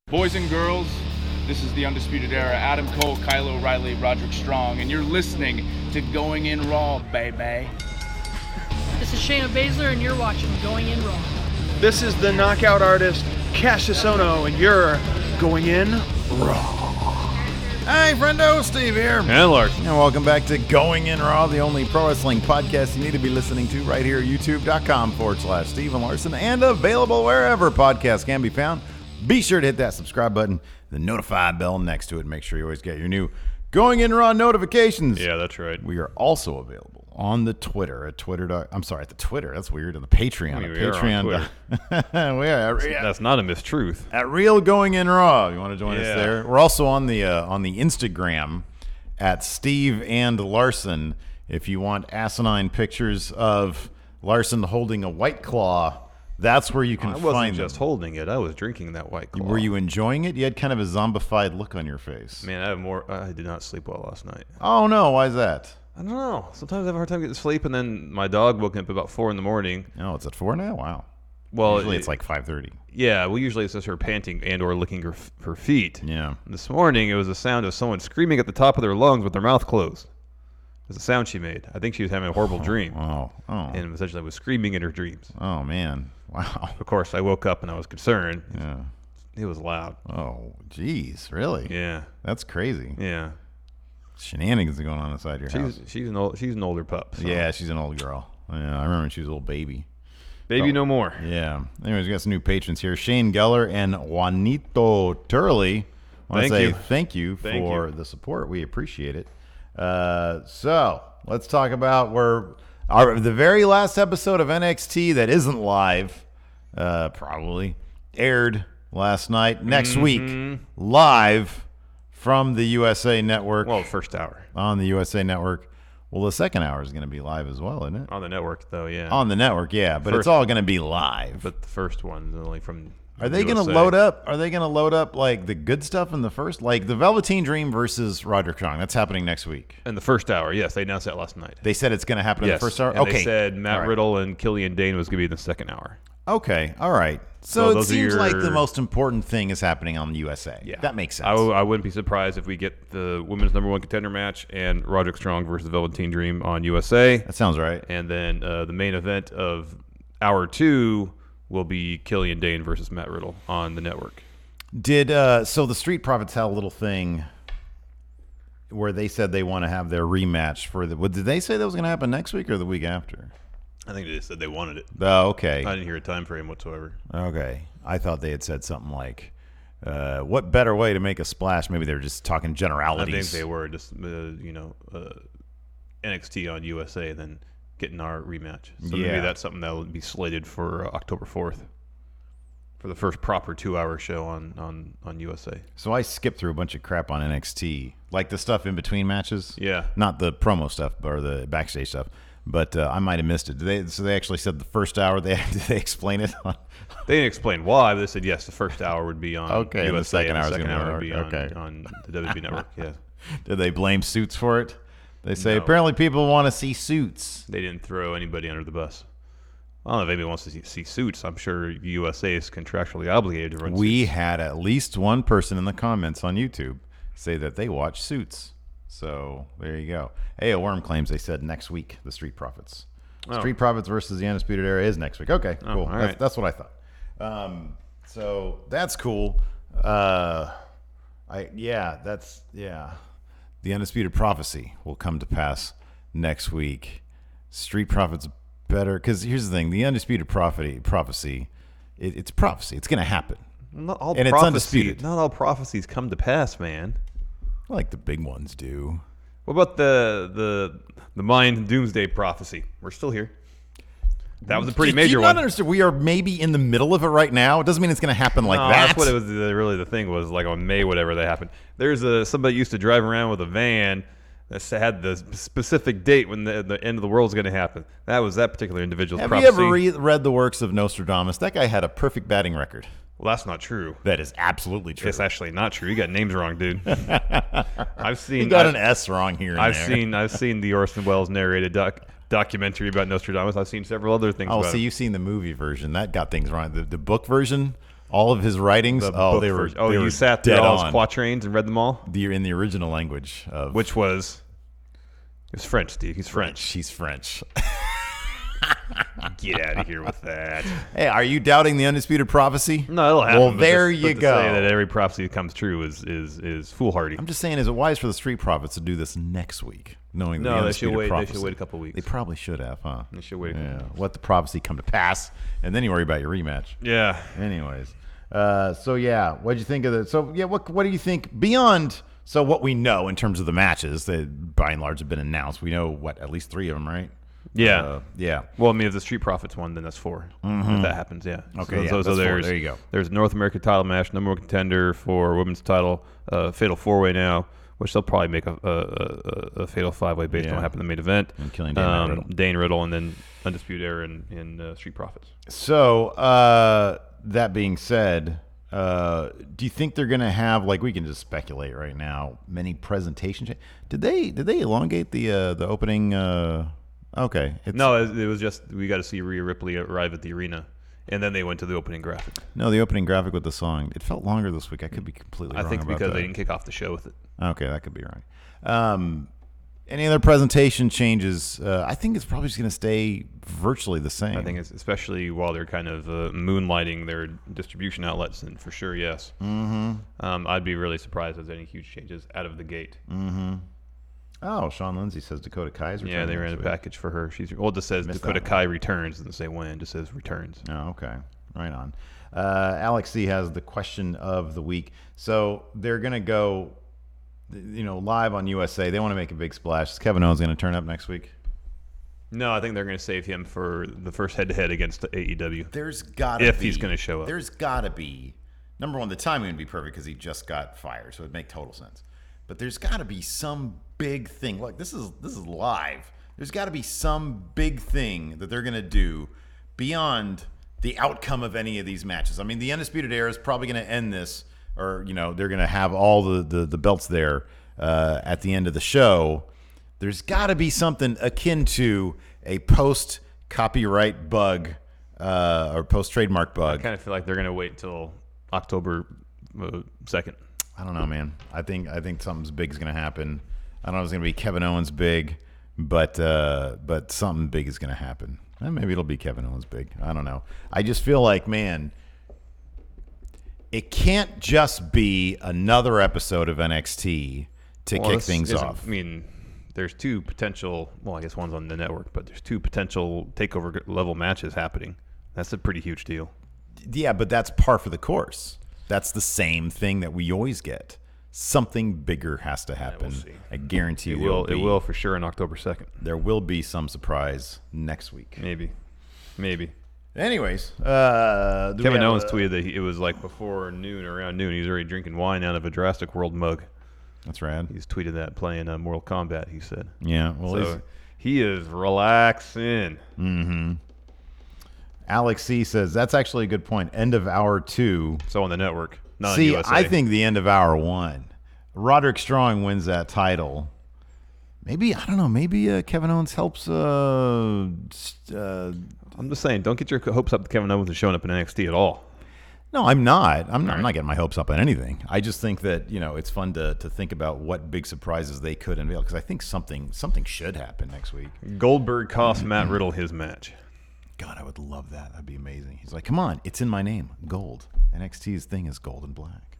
Boys and girls, this is the Undisputed Era. Adam Cole, Kyle O'Reilly, Roderick Strong, and you're listening to Going In Raw, baby. This is Shayna Baszler, and you're watching Going In Raw. This is the knockout artist, Cassius Ohno, and you're Going In Raw. Hi, friendo, Steve here. And Larson. And welcome back to Going In Raw, the only pro wrestling podcast you need to be listening to right here at youtube.com/Steve and Larson, and available wherever podcasts can be found. Be sure to hit that subscribe button, the notify bell next to it, and make sure you always get your new Going In Raw notifications. Yeah, that's right. We are also available on the Twitter at Twitter. I'm sorry, at the Twitter. That's weird. On the Patreon. I mean, at we Patreon. are that's not a mistruth. At Real Going In Raw. You want to join us Yeah. there? We're also on the Instagram at Steve and Larson. If you want asinine pictures of Larson holding a White Claw, that's where you can find them. I wasn't just holding it. I was drinking that White Claw. Were you enjoying it? You had kind of a zombified look on your face. Man, I did not sleep well last night. Oh, no. Why is that? I don't know. Sometimes I have a hard time getting to sleep, and then my dog woke me up about 4 in the morning. Oh, it's at 4 now? Wow. Well, usually it's like 5:30. Yeah, well, usually it's just her panting and or licking her feet. Yeah. This morning, it was the sound of someone screaming at the top of their lungs with their mouth closed. It was the sound she made. I think she was having a horrible dream. And essentially was screaming in her dreams. Oh, man. Wow. Of course, I woke up and I was concerned. Yeah. It was loud. Oh, geez. Really? Yeah. That's crazy. Yeah. Shenanigans are going on inside your house. She's an older pup. So. Yeah, she's an old girl. Yeah, I remember when she was a little baby. Baby no more. Yeah. Anyways, we got some new patrons here. Shane Geller and Juanito Turley. I want to say thank you for the support. We appreciate it. So let's talk about the very last episode of NXT that isn't live, probably, aired last night. Next week, live from the USA Network. Well, first hour. On the USA Network. Well, the second hour is going to be live as well, isn't it? On the network, though, yeah. On the network, yeah. But it's all going to be live. But the first one is only from Are they going to load up? Are they going to load up, like, the good stuff in the first? Like, the Velveteen Dream versus Roderick Strong. That's happening next week. In the first hour, yes. They announced that last night. They said it's going to happen in the first hour? And they said Matt Riddle and Killian Dane was going to be in the second hour. Okay, all right. So it seems like the most important thing is happening on the USA. Yeah. That makes sense. I wouldn't be surprised if we get the women's #1 contender match and Roderick Strong versus Velveteen Dream on USA. That sounds right. And then the main event of hour 2 will be Killian Dane versus Matt Riddle on the network. So the Street Profits had a little thing where they said they want to have their rematch for did they say that was going to happen next week or the week after? I think they just said they wanted it. Oh, okay. I didn't hear a time frame whatsoever. Okay. I thought they had said something like, what better way to make a splash? Maybe they were just talking generalities. I think they were just, NXT on USA, then getting our rematch. So maybe that's something that will be slated for October 4th for the first proper 2-hour show on USA. So I skipped through a bunch of crap on NXT, like the stuff in between matches. Yeah. Not the promo stuff or the backstage stuff. But I might have missed it. They actually said the first hour. Did they explain it? They didn't explain why. But they said yes, the first hour would be on USA, and the second hour would be on the WWE Network. Yeah. Did they blame Suits for it? They say apparently people want to see Suits. They didn't throw anybody under the bus. I don't know if anybody wants to see Suits. I'm sure USA is contractually obligated to run Suits. We had at least one person in the comments on YouTube say that they watch Suits. So there you go. A.O. Worm claims they said next week, the Street Profits. Street Profits versus the Undisputed Era is next week. Okay, cool. That's what I thought. So that's cool. The Undisputed Prophecy will come to pass next week. Street Profits better, because here's the thing: the Undisputed Prophecy, it's prophecy. It's going to happen. It's undisputed. Not all prophecies come to pass, man. Like the big ones do. What about the Mayan Doomsday Prophecy? We're still here. That was a pretty major one. Do you not understand? We are maybe in the middle of it right now. It doesn't mean it's going to happen like that. That's what it was. Really, the thing was like on May, whatever that happened. There's somebody used to drive around with a van that had the specific date when the end of the world is going to happen. That was that particular individual's prophecy. Have you ever read the works of Nostradamus? That guy had a perfect batting record. Well, that's not true. That is absolutely true. It's actually not true. You got names wrong, dude. You got an S wrong here. I've seen the Orson Welles narrated documentary about Nostradamus. I've seen several other things. Oh, so you've seen the movie version? That got things wrong. The book version All of his writings. The Oh, book they were. version. Oh, they you were sat through dead all on. his quatrains and read them all? In the original language of Which was? It's French, Steve. He's French. He's French. Get out of here with that. Hey, are you doubting the undisputed prophecy? No, it'll happen. Well, but there just- you but go. To say that every prophecy that comes true is foolhardy. I'm just saying, is it wise for the Street Profits to do this next week, knowing the No, they should undisputed wait. prophecy? They should wait a couple weeks. They probably should have, huh? They should wait. Yeah. Let the prophecy come to pass, and then you worry about your rematch. Yeah. Anyways, so yeah, what did you think of it? So yeah, what do you think beyond? So what we know in terms of the matches that by and large have been announced, we know at least 3 of them, right? Yeah. Yeah. Well, I mean, if the Street Profits won, then that's 4. If that happens, yeah. Okay, So yeah, that's 4. there's, There you go. There's North American title match, number 1 contender for women's title, fatal 4-way now, which they'll probably make a fatal 5-way based on what happened in the main event. And killing Dane Riddle. Dane Riddle, and then Undisputed Era in Street Profits. So that being said, do you think they're gonna have, like, we can just speculate right now, many presentation did they elongate the opening? Okay. No, it was just we got to see Rhea Ripley arrive at the arena, and then they went to the opening graphic. No, the opening graphic with the song. It felt longer this week. I could be completely wrong I think about because that. they didn't kick off the show with it. Okay, that could be right. Any other presentation changes? I think it's probably just going to stay virtually the same. I think it's especially while they're kind of moonlighting their distribution outlets, and for sure, yes. Mm-hmm. I'd be really surprised if there's any huge changes out of the gate. Mm-hmm. Oh, Sean Lindsay says Dakota Kai's returning. Yeah, they ran a next week. package for her. It just says Missed Dakota that Kai returns. Doesn't say when. It just says returns. Oh, okay. Right on. Alex C has the question of the week. So they're going to go, live on USA. They want to make a big splash. Is Kevin Owens going to turn up next week? No, I think they're going to save him for the first head-to-head against AEW. There's got to be. If he's going to show up. There's got to be. Number one, the timing would be perfect because he just got fired, so it would make total sense. But there's got to be some big thing. Look, this is live. There's got to be some big thing that they're going to do beyond the outcome of any of these matches. I mean, the Undisputed Era is probably going to end this, or they're going to have all the belts there at the end of the show. There's got to be something akin to a post-copyright bug or post-trademark bug. I kind of feel like they're going to wait until October 2nd. I don't know, man. I think something's big is going to happen. I don't know if it's going to be Kevin Owens big, but something big is going to happen. Maybe it'll be Kevin Owens big. I don't know. I just feel like, man, it can't just be another episode of NXT to kick things off. I mean, there's 2 potential, well, I guess one's on the network, but there's 2 potential takeover level matches happening. That's a pretty huge deal. Yeah, but that's par for the course. That's the same thing that we always get. Something bigger has to happen. we'll see. I guarantee It will. will. It will for sure on October 2nd. There will be some surprise next week. Maybe. Anyways, Kevin Owens tweeted that it was like before noon, around noon. He was already drinking wine out of a Jurassic World mug. That's rad. He's tweeted that playing Mortal Kombat. He said. Yeah. Well, So he is relaxing. Mm-hmm. Alex C says that's actually a good point. End of hour 2. So on the network, not See, on USA. I think the end of hour 1. Roderick Strong wins that title. Maybe, I don't know, maybe Kevin Owens helps. I'm just saying, don't get your hopes up to Kevin Owens showing up in NXT at all. No, I'm not. I'm not getting my hopes up on anything. I just think that, it's fun to think about what big surprises they could unveil, because I think something should happen next week. Goldberg cost Matt Riddle his match. God, I would love that. That'd be amazing. He's like, come on, it's in my name. Gold. NXT's thing is gold and black.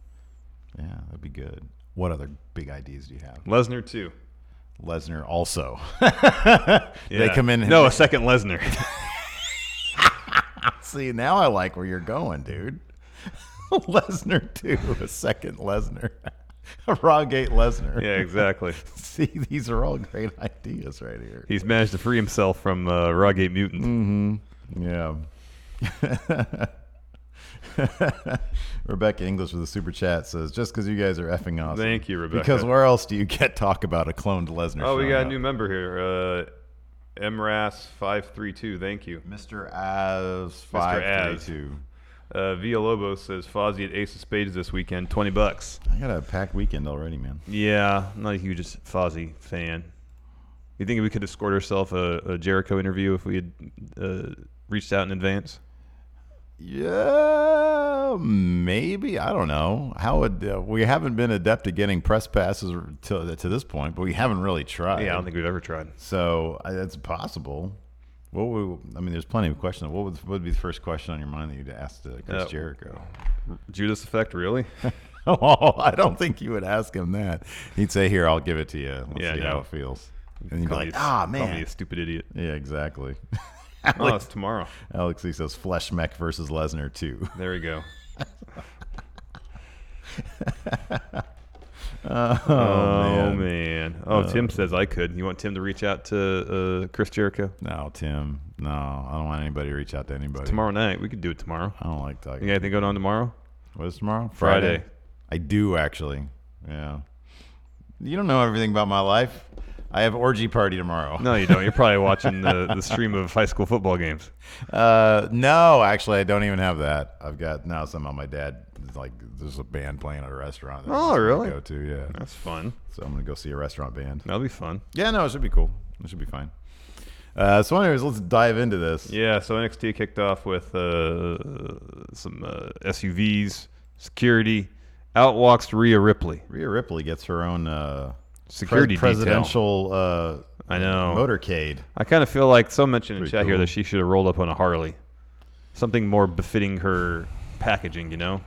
Yeah, that'd be good. What other big ideas do you have? Lesnar too. Lesnar also. Yeah. They come in. No, a second Lesnar. See, now I like where you're going, dude. Lesnar too. A second Lesnar. A Rawgate Lesnar. Yeah, exactly. See, these are all great ideas right here. He's managed to free himself from Rawgate Mutants. Mm-hmm. Yeah. Rebecca English with a super chat says, just because you guys are effing awesome. Thank you, Rebecca. Because where else do you get talk about a cloned Lesnar? Oh, we got a new member here. MRAS532. Thank you. Mr. Az532. Villalobos says Fozzy at Ace of Spades this weekend, $20. I got a packed weekend already, man. Yeah, I'm not a huge Fozzy fan. You think we could have scored ourselves a Jericho interview if we had reached out in advance? Yeah, maybe. I don't know. How would we haven't been adept at getting press passes to this point, but we haven't really tried. Yeah, I don't think we've ever tried. So that's possible. There's plenty of questions. What would be the first question on your mind that you'd ask to Chris Jericho? Judas Effect, really? Oh, I don't think you would ask him that. He'd say, "Here, I'll give it to you. Let's see how it feels." And you'd be like, man. Call me a stupid idiot. Yeah, exactly. It's tomorrow. Alex Lee says Flesh Mech versus Lesnar 2. There we go. Oh, man. Oh, Tim says I could. You want Tim to reach out to Chris Jericho? No, Tim. No, I don't want anybody to reach out to anybody. Tomorrow night. We could do it tomorrow. I don't like talking. You got anything going on tomorrow? What is tomorrow? Friday. I do, actually. Yeah. You don't know everything about my life. I have orgy party tomorrow. No, you don't. You're probably watching the stream of high school football games. No, actually, I don't even have that. I've got now somehow my dad, like, there's a band playing at a restaurant. Oh, really? Go to, yeah. That's fun. So I'm going to go see a restaurant band. That'll be fun. Yeah, no, it should be cool. It should be fine. So anyways, let's dive into this. Yeah, so NXT kicked off with some SUVs, security. Out walks Rhea Ripley. Rhea Ripley gets her own security presidential I know motorcade. I kind of feel like someone mentioned in Pretty chat here cool. that she should have rolled up on a Harley. Something more befitting her packaging, you know?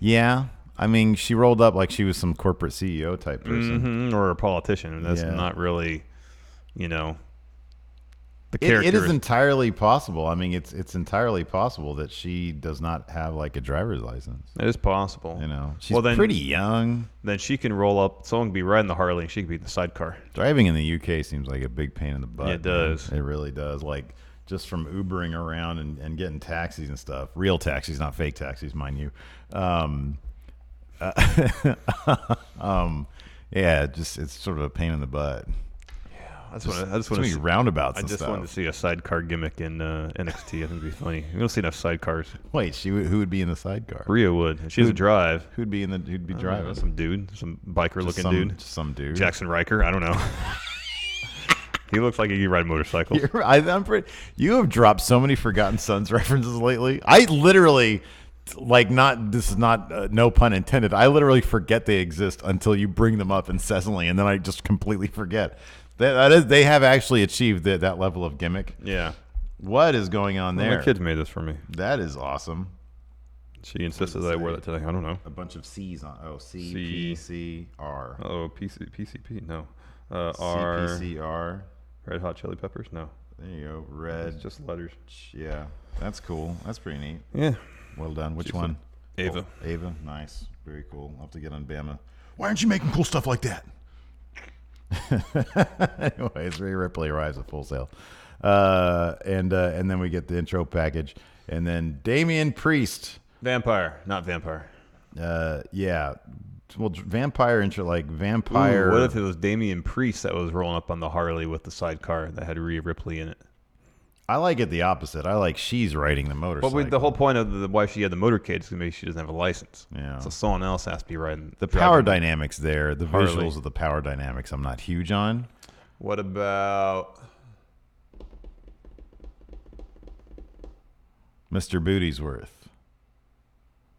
Yeah. I mean, she rolled up like she was some corporate CEO type person. Or a politician. And that's not really, you know, the character. It is entirely possible. I mean, it's entirely possible that she does not have like a driver's license. It is possible. You know, she's pretty young. Then she can roll up. Someone can be riding the Harley and she can be in the sidecar. Driving in the UK seems like a big pain in the butt. It does. Man. It really does. Like, just from Ubering around and getting taxis and stuff. Real taxis, not fake taxis, mind you. Yeah, just it's sort of a pain in the butt. I just want to see roundabouts. I and just stuff. wanted to see a sidecar gimmick in NXT. I think it'd be funny. We don't see enough sidecars. Wait, who would be in the sidecar? Rhea would. She has a drive. Who'd be driving? Know, some dude, some biker-looking dude. Just some dude. Jackson Riker. I don't know. He looks like he could ride motorcycles. You have dropped so many Forgotten Sons references lately. I literally, this is not no pun intended. I literally forget they exist until you bring them up incessantly, and then I just completely forget. They have actually achieved that level of gimmick. Yeah. What is going on there? My kids made this for me. That is awesome. She insisted that I wear that today. I don't know. A bunch of C's on. Oh, C, C. P, C, R. Oh, PCP. No. R. CPCR. Red Hot Chili Peppers? No. There you go. Red. It's just letters. Yeah. That's cool. That's pretty neat. Yeah. Well done. Which one? Ava. Oh, Ava. Nice. Very cool. I'll have to get on Bama. Why aren't you making cool stuff like that? Anyways, Rhea Ripley arrives at Full Sail. And then we get the intro package. And then Damian Priest. Vampire. Not vampire. Yeah. Well, vampire intro, like vampire. Ooh, what if it was Damian Priest that was rolling up on the Harley with the sidecar that had Rhea Ripley in it? I like it the opposite. I like she's riding the motorcycle. But the whole point of why she had the motorcade is maybe she doesn't have a license. Yeah. So someone else has to be riding. The power dynamics there, the Harley. visuals of the power dynamics, I'm not huge on. What about Mr. Bootiesworth?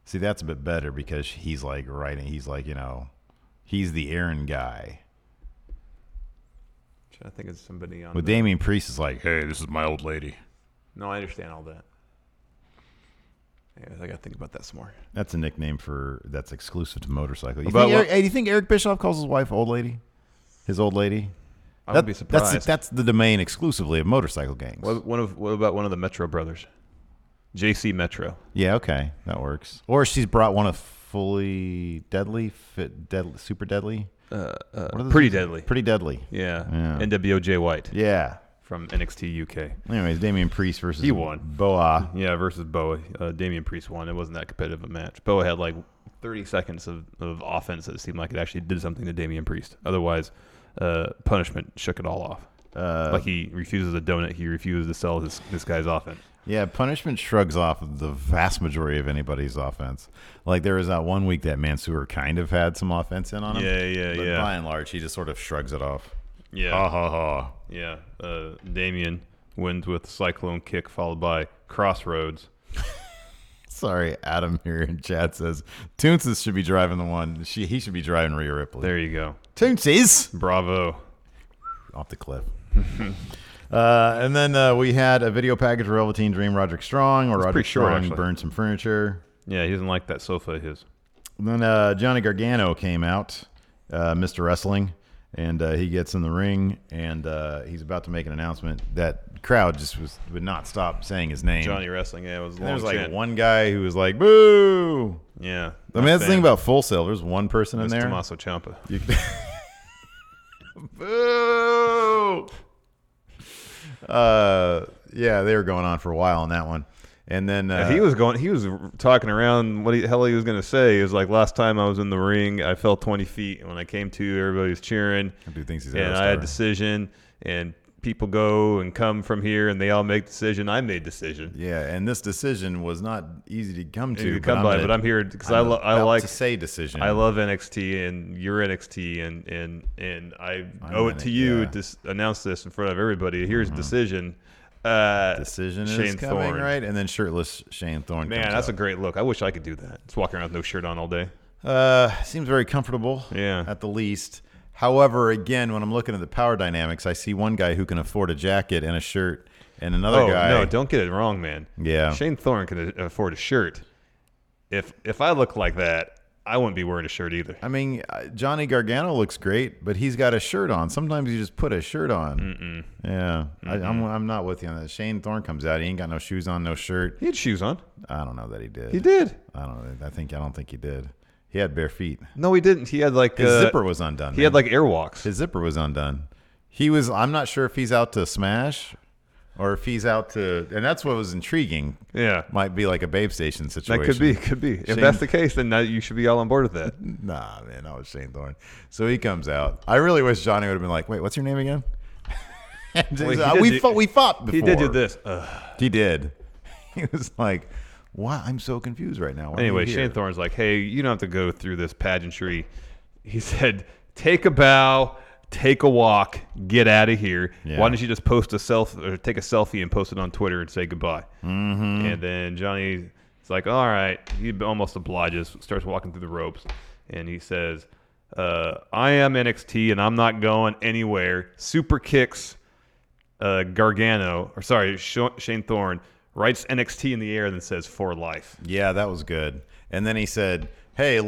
See, that's a bit better because he's like riding. He's like, he's the errand guy. I think it's somebody on. With Damian Priest is like, hey, this is my old lady. No, I understand all that. Yeah, I got to think about that some more. That's a nickname that's exclusive to motorcycle. Do About you think Eric Bischoff calls his wife old lady? His old lady? I would be surprised. That's the domain exclusively of motorcycle gangs. What about one of the Metro brothers? JC Metro. Yeah, okay, that works. Or she's brought one of fully deadly, super deadly. Pretty deadly. Pretty deadly. Yeah. NWO Jay White. Yeah. From NXT UK. Anyways, Damian Priest versus he won. Boa. Yeah, versus Boa. Damian Priest won. It wasn't that competitive a match. Boa had like 30 seconds of offense that seemed like it actually did something to Damian Priest. Otherwise, punishment shook it all off. Like he refuses a donut. He refuses to sell this guy's offense. Yeah, punishment shrugs off the vast majority of anybody's offense. Like there was that one week that Mansoor kind of had some offense in on him. Yeah. But by and large, he just sort of shrugs it off. Yeah. Ha ha ha. Yeah. Damian wins with Cyclone Kick followed by Crossroads. Sorry, Adam here in chat says Toonses should be driving the one. He should be driving Rhea Ripley. There you go. Toonses. Bravo. Off the cliff. And then we had a video package for Velveteen Dream Roderick Strong, or Roderick Strong burned some furniture. Yeah, he doesn't like that sofa of his. And then Johnny Gargano came out, Mr. Wrestling, and he gets in the ring, and he's about to make an announcement. That crowd just would not stop saying his name. Johnny Wrestling, yeah, it was a long There was chant. like one guy who was like, boo! Yeah. I mean, that's the thing about Full Sail. There's one person in there. Tommaso Ciampa. Boo! Yeah, they were going on for a while on that one. And then he was talking around what the hell he was going to say. He was like, last time I was in the ring, I fell 20 feet. And when I came to, everybody was cheering. Dude thinks he's and I had decision. And people go and come from here, and they all make decision. I made decision. Yeah, and this decision was not easy to come to. But I'm here because I like to say decision. I love NXT, and you're NXT, and I owe it to you to announce this in front of everybody. Here's decision. Decision Shane is coming, Thorne. right? And then shirtless Shane Thorne. Man, that's a great look. I wish I could do that. Just walking around with no shirt on all day. Seems very comfortable. Yeah, at the least. However, again, when I'm looking at the power dynamics, I see one guy who can afford a jacket and a shirt, and another guy. No, don't get it wrong, man. Yeah, Shane Thorne can afford a shirt. If I look like that, I wouldn't be wearing a shirt either. I mean, Johnny Gargano looks great, but he's got a shirt on. Sometimes you just put a shirt on. Yeah, I'm not with you on that. Shane Thorne comes out. He ain't got no shoes on, no shirt. He had shoes on. I don't know that he did. He did. I don't think he did. He had bare feet. No, he didn't. He had like his zipper was undone. He had like airwalks. His zipper was undone. I'm not sure if he's out to smash or if he's out to, and that's what was intriguing. Yeah. Might be like a Babe Station situation. That could be. If that's the case, then you should be all on board with that. Nah, man, that was Shane Thorne. So he comes out. I really wish Johnny would have been like, wait, what's your name again? We fought before. He did do this. He did. He was like, "Why? I'm so confused right now." Anyway, Shane Thorne's like, "Hey, you don't have to go through this pageantry." He said, "Take a bow, take a walk, get out of here. Yeah. Why don't you just post a selfie or take a selfie and post it on Twitter and say goodbye?" Mm-hmm. And then Johnny's like, "All right." He almost obliges, starts walking through the ropes, and he says, "I am NXT, and I'm not going anywhere." Super kicks Shane Thorne. Writes NXT in the air and then says "for life." Yeah, that was good. And then he said, "Hey,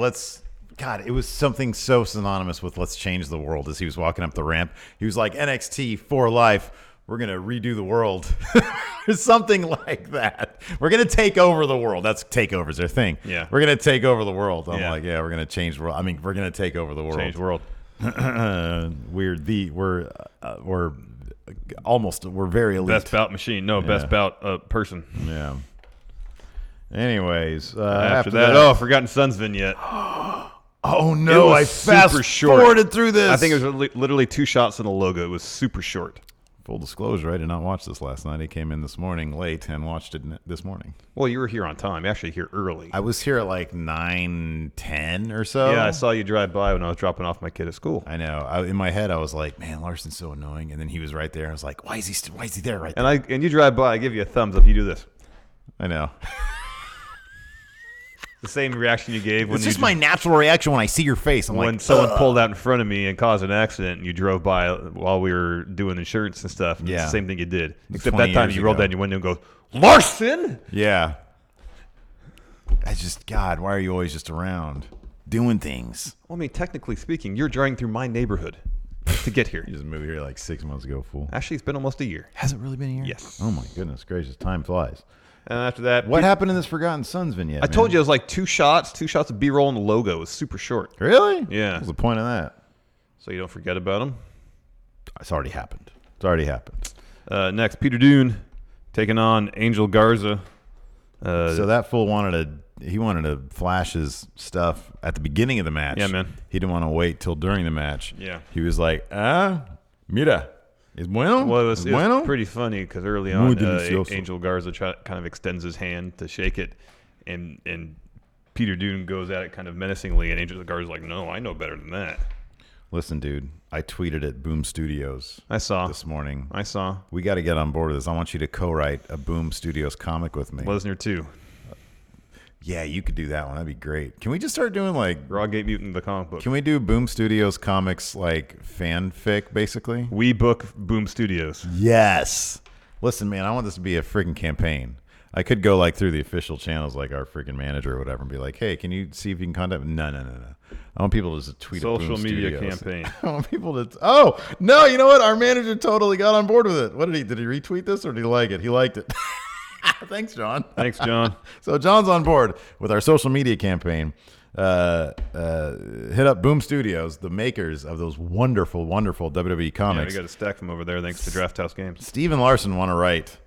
God, it was something so synonymous with let's change the world." As he was walking up the ramp, he was like, "NXT for life. We're going to redo the world." Something like that. We're going to take over the world. That's takeovers, their thing. Yeah. We're going to take over the world. I'm like, yeah, we're going to change the world. I mean, we're going to take over the world. Change the world. We're very elite. Best bout machine. No, best bout person. Yeah. Anyways, after that, Forgotten Sons vignette. Oh no! I fast forwarded through this. I think it was literally 2 shots in the logo. It was super short. Full disclosure, I did not watch this last night. I came in this morning late and watched it this morning. Well, you were here on time. Actually, here early. I was here at like 9:10 or so. Yeah, I saw you drive by when I was dropping off my kid at school. I know. In my head, I was like, "Man, Larson's so annoying." And then he was right there. I was like, "Why is he there right there?" And you drive by, I give you a thumbs up. You do this. I know. The same reaction you gave when it's just my natural reaction when I see your face. When someone pulled out in front of me and caused an accident, and you drove by while we were doing insurance and stuff. Yeah, it's the same thing you did. Except that time you rolled down your window and go, "Larson!" Yeah. God, why are you always just around doing things? Well, I mean, technically speaking, you're driving through my neighborhood to get here. You just moved here like 6 months ago, fool. Actually, it's been almost a year. Has it really been a year? Yes. Oh my goodness gracious, time flies. And after that, what happened in this Forgotten Sons vignette? I told you it was like 2 shots of B-roll and the logo. It was super short. Really? Yeah. What's the point of that? So you don't forget about them. It's already happened. Next, Peter Dune taking on Angel Garza. So that fool wanted to flash his stuff at the beginning of the match. Yeah, man. He didn't want to wait till during the match. Yeah. He was like, mira. Es bueno? Well, it was pretty funny because early on, Angel Garza kind of extends his hand to shake it, and Peter Dune goes at it kind of menacingly, and Angel Garza's like, "No, I know better than that." Listen, dude, I tweeted at Boom Studios. I saw this morning. I saw. We got to get on board with this. I want you to co-write a Boom Studios comic with me. Lesnar 2. Yeah, you could do that one. That'd be great. Can we just start doing like Rawgate Mutant, the comic book? Can we do Boom Studios comics like fanfic, basically? We book Boom Studios. Yes. Listen, man, I want this to be a freaking campaign. I could go like through the official channels, like our freaking manager or whatever, and be like, "Hey, can you see if you can contact me?" No. I want people to just tweet. Social media campaign. I want people to. Oh no! You know what? Our manager totally got on board with it. What did he? Did he retweet this or did he like it? He liked it. Thanks, John. Thanks, John. So John's on board with our social media campaign. Hit up Boom Studios, the makers of those wonderful, wonderful WWE comics. Yeah, we got a stack from over there thanks to Draft House Games. Steve and Larson want to write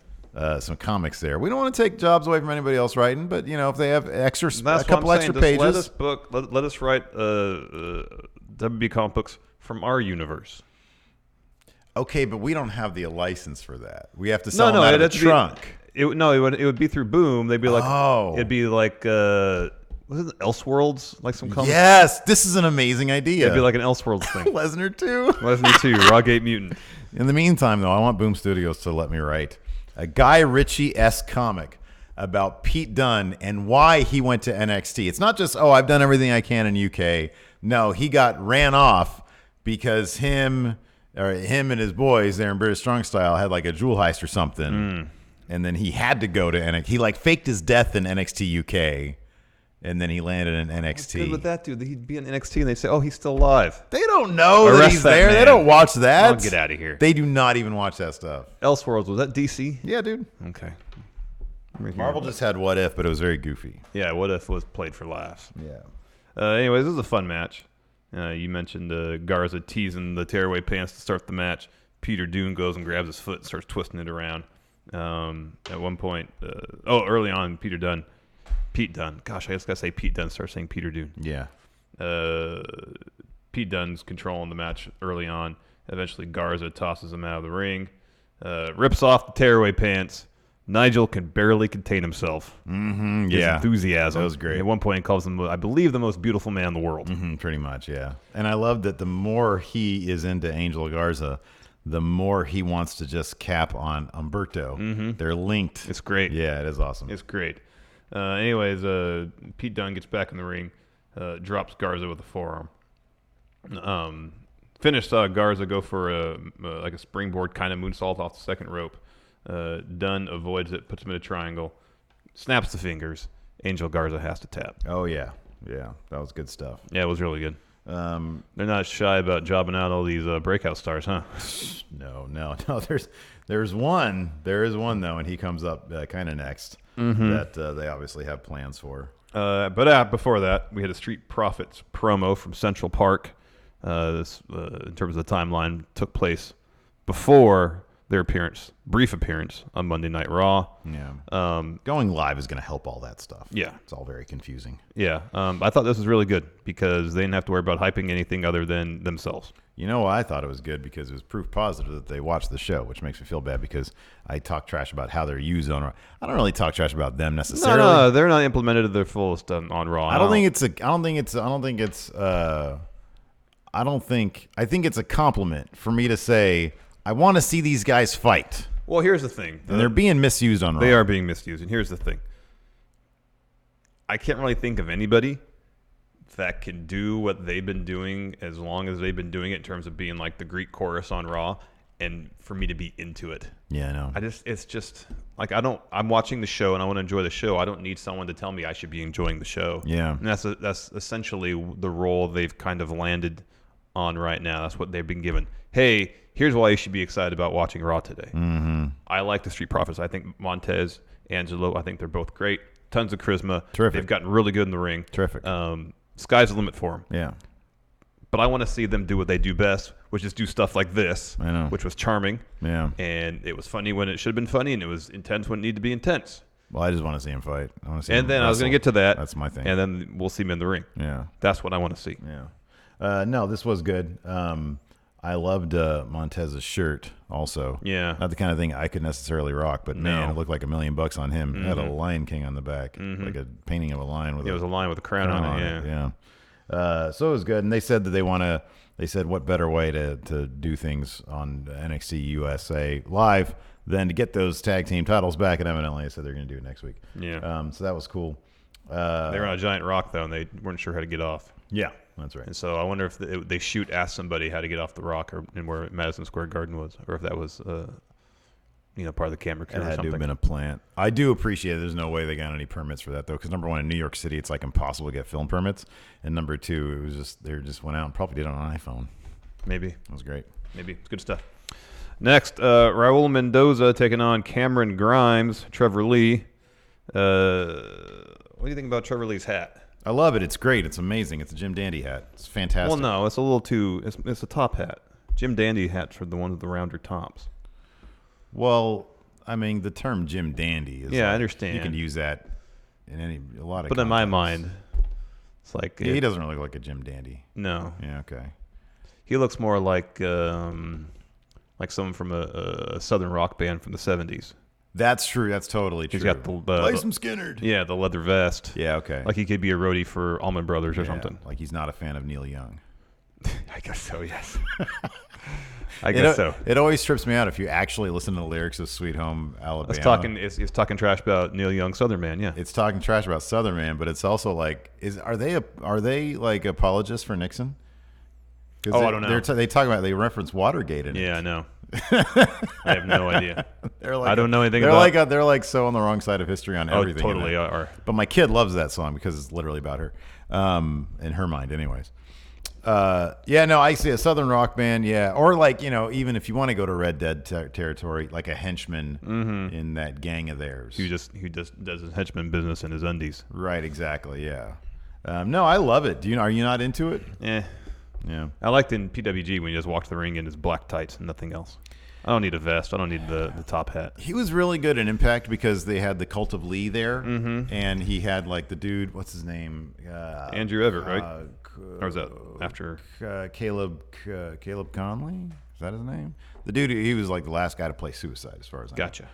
some comics there. We don't want to take jobs away from anybody else writing, but you know, if they have a couple extra pages, let us write WB comic books from our universe. Okay, but we don't have the license for that. We have to sell them out of the trunk. It would be through Boom. They'd be like, it'd be like, was it Elseworlds? Like some comics? Yes, this is an amazing idea. It'd be like an Elseworlds thing. Lesnar 2. Lesnar 2, Rawgate Mutant. In the meantime, though, I want Boom Studios to let me write a Guy Ritchie-esque comic about Pete Dunne and why he went to NXT. It's not just, I've done everything I can in UK. No, he got ran off because him and his boys there in British Strong Style had like a jewel heist or something. And then he had to go to NXT. He like faked his death in NXT UK, and then he landed in NXT. What's good with that dude? He'd be in NXT, and they'd say, he's still alive. They don't know that he's there. They don't watch that. Get out of here. They do not even watch that stuff. Elseworlds, was that DC? Yeah, dude. Okay. Marvel just had What If, but it was very goofy. Yeah, What If was played for laughs. Yeah. Anyways, this was a fun match. You mentioned Garza teasing the tearaway pants to start the match. Peter Dunne goes and grabs his foot and starts twisting it around. At one point, early on, Pete Dunne. Gosh, I just gotta say Pete Dunne. Start saying Peter Dunne. Yeah. Pete Dunne's controlling the match early on. Eventually, Garza tosses him out of the ring, rips off the tearaway pants. Nigel can barely contain himself. His enthusiasm. That was great. At one point, he calls him, I believe, the most beautiful man in the world. Pretty much, yeah. And I love that the more he is into Angel Garza, the more he wants to just cap on Humberto. They're linked. It's great. Yeah, it is awesome. It's great. Anyways, Pete Dunne gets back in the ring, drops Garza with a forearm. Finished Garza go for a springboard kind of moonsault off the second rope. Dunne avoids it, puts him in a triangle, snaps the fingers. Angel Garza has to tap. Oh, yeah. Yeah, that was good stuff. Yeah, it was really good. They're not shy about jobbing out all these breakout stars, huh? No. There's one. There is one though, and he comes up kind of next that they obviously have plans for. But before that, we had a Street Profits promo from Central Park. This, in terms of the timeline, took place before their brief appearance on Monday Night Raw. Yeah. Going live is going to help all that stuff. Yeah. It's all very confusing. Yeah. I thought this was really good because they didn't have to worry about hyping anything other than themselves. You know why I thought it was good? Because it was proof positive that they watched the show, which makes me feel bad because I talk trash about how they're used on Raw. I don't really talk trash about them necessarily. No, they're not implemented to their fullest on Raw. I think it's a compliment for me to say, I want to see these guys fight. Well, here's the thing. And they're being misused on Raw. They are being misused. And here's the thing. I can't really think of anybody that can do what they've been doing as long as they've been doing it in terms of being like the Greek chorus on Raw and for me to be into it. Yeah, I know. It's just like I'm watching the show and I want to enjoy the show. I don't need someone to tell me I should be enjoying the show. Yeah. And that's essentially the role they've kind of landed on right now. That's what they've been given. Hey, here's why you should be excited about watching Raw today. I like the Street Profits. I think Montez, Angelo, I think they're both great. Tons of charisma. Terrific. They've gotten really good in the ring. Terrific. Sky's the limit for them. Yeah. But I want to see them do what they do best, which is do stuff like this, I know. which was charming. Yeah. And it was funny when it should have been funny, and it was intense when it needed to be intense. Well, I just want to see him fight. I want to see and him then wrestle. I was going to get to that. That's my thing. And then we'll see him in the ring. Yeah. That's what I want to see. Yeah. No, this was good. I loved Montez's shirt also. Yeah. Not the kind of thing I could necessarily rock, but man, it looked like $1 million on him. It had a Lion King on the back, like a painting of a lion with it was a lion with a crown on it. Yeah. So it was good. And they said that they said what better way to do things on NXT USA Live than to get those tag team titles back. And evidently they said they're going to do it next week. Yeah. So that was cool. They were on a giant rock, though, and they weren't sure how to get off. Yeah, that's right. And so I wonder if they asked somebody how to get off the rock and where Madison Square Garden was, or if that was part of the camera crew or something. It had to have been a plant. I do appreciate it. There's no way they got any permits for that, though, because number one, in New York City, it's like impossible to get film permits. And number two, it was just went out and probably did it on an iPhone. Maybe. It was great. Maybe. It's good stuff. Next, Raul Mendoza taking on Cameron Grimes, Trevor Lee. What do you think about Trevor Lee's hat? I love it. It's great. It's amazing. It's a Jim Dandy hat. It's fantastic. Well, no, it's a little too. It's a top hat. Jim Dandy hats are the ones with the rounder tops. Well, I mean, the term Jim Dandy is. Yeah, I understand. You can use that in a lot of. But contexts. in my mind, it's like he doesn't really look like a Jim Dandy. No. Yeah. Okay. He looks more like someone from a southern rock band from the 70s. That's true. That's totally true. He's got the play some Skinnerd. Yeah, the leather vest. Yeah, okay. Like he could be a roadie for Allman Brothers or something. Like he's not a fan of Neil Young. I guess so. Yes. I guess so. It always trips me out if you actually listen to the lyrics of "Sweet Home Alabama." It's talking trash about Neil Young, Southern Man. Yeah, it's talking trash about Southern Man, but it's also like, are they like apologists for Nixon? I don't know. They reference Watergate in it. Yeah, I know. I have no idea. I don't know anything about. They're like so on the wrong side of history on everything. Totally are. But my kid loves that song because it's literally about her, in her mind, anyways. I see a Southern rock band, or like even if you want to go to Red Dead territory, like a henchman in that gang of theirs, who just does his henchman business in his undies. Right, exactly, yeah. No, I love it. Are you not into it? Yeah. I liked in PWG when he just walked the ring in his black tights and nothing else. I don't need a vest. I don't need the top hat. He was really good in Impact because they had the Cult of Lee there, and he had like the dude. What's his name? Andrew Everett, right? Or was that after Caleb Conley? Is that his name? The dude. He was like the last guy to play Suicide, as far as I know. Gotcha.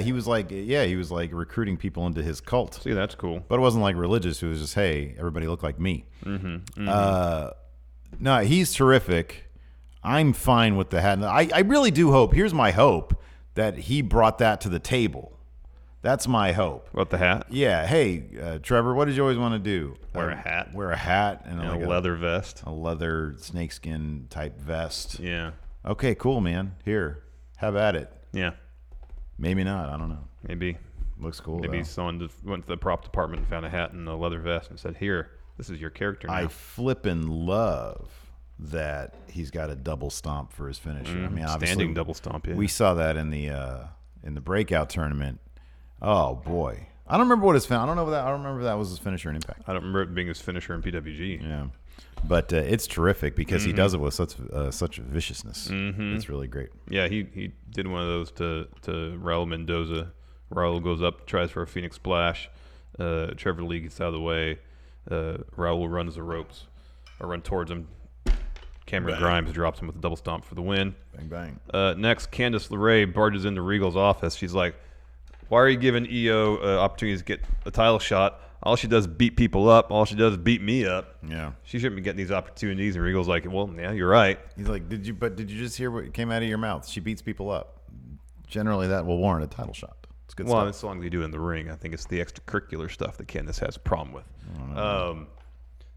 He was like recruiting people into his cult. See, that's cool. But it wasn't like religious. It was just, hey, everybody look like me. No, he's terrific. I'm fine with the hat. I really do hope. Here's my hope that he brought that to the table. That's my hope. What, the hat? Yeah. Hey, Trevor, what did you always want to do? Wear a hat. Wear a hat and like a leather vest. A leather snakeskin type vest. Yeah. Okay, cool, man. Here, have at it. Yeah. Maybe not. I don't know. Maybe. Looks cool. Maybe someone just went to the prop department and found a hat and a leather vest and said, "Here, this is your character now." I flippin' love that he's got a double stomp for his finisher. I mean, obviously, standing double stomp. Yeah. We saw that in the breakout tournament. Oh boy, I don't remember what his I don't remember if that was his finisher in Impact. I don't remember it being his finisher in PWG. Yeah, but it's terrific because he does it with such viciousness. It's really great. Yeah, he did one of those to Raul Mendoza. Raul goes up, tries for a Phoenix Splash. Trevor Lee gets out of the way. Raul runs the ropes, or run towards him. Cameron Grimes drops him with a double stomp for the win. Bang, bang. Next, Candice LeRae barges into Regal's office. She's like, "Why are you giving EO opportunities to get a title shot? All she does is beat people up. All she does is beat me up. Yeah, she shouldn't be getting these opportunities." And Regal's like, "Well, yeah, you're right." He's like, "Did you just hear what came out of your mouth? She beats people up. Generally, that will warrant a title shot. It's good stuff." Well, as long as you do it in the ring, I think it's the extracurricular stuff that Candice has a problem with.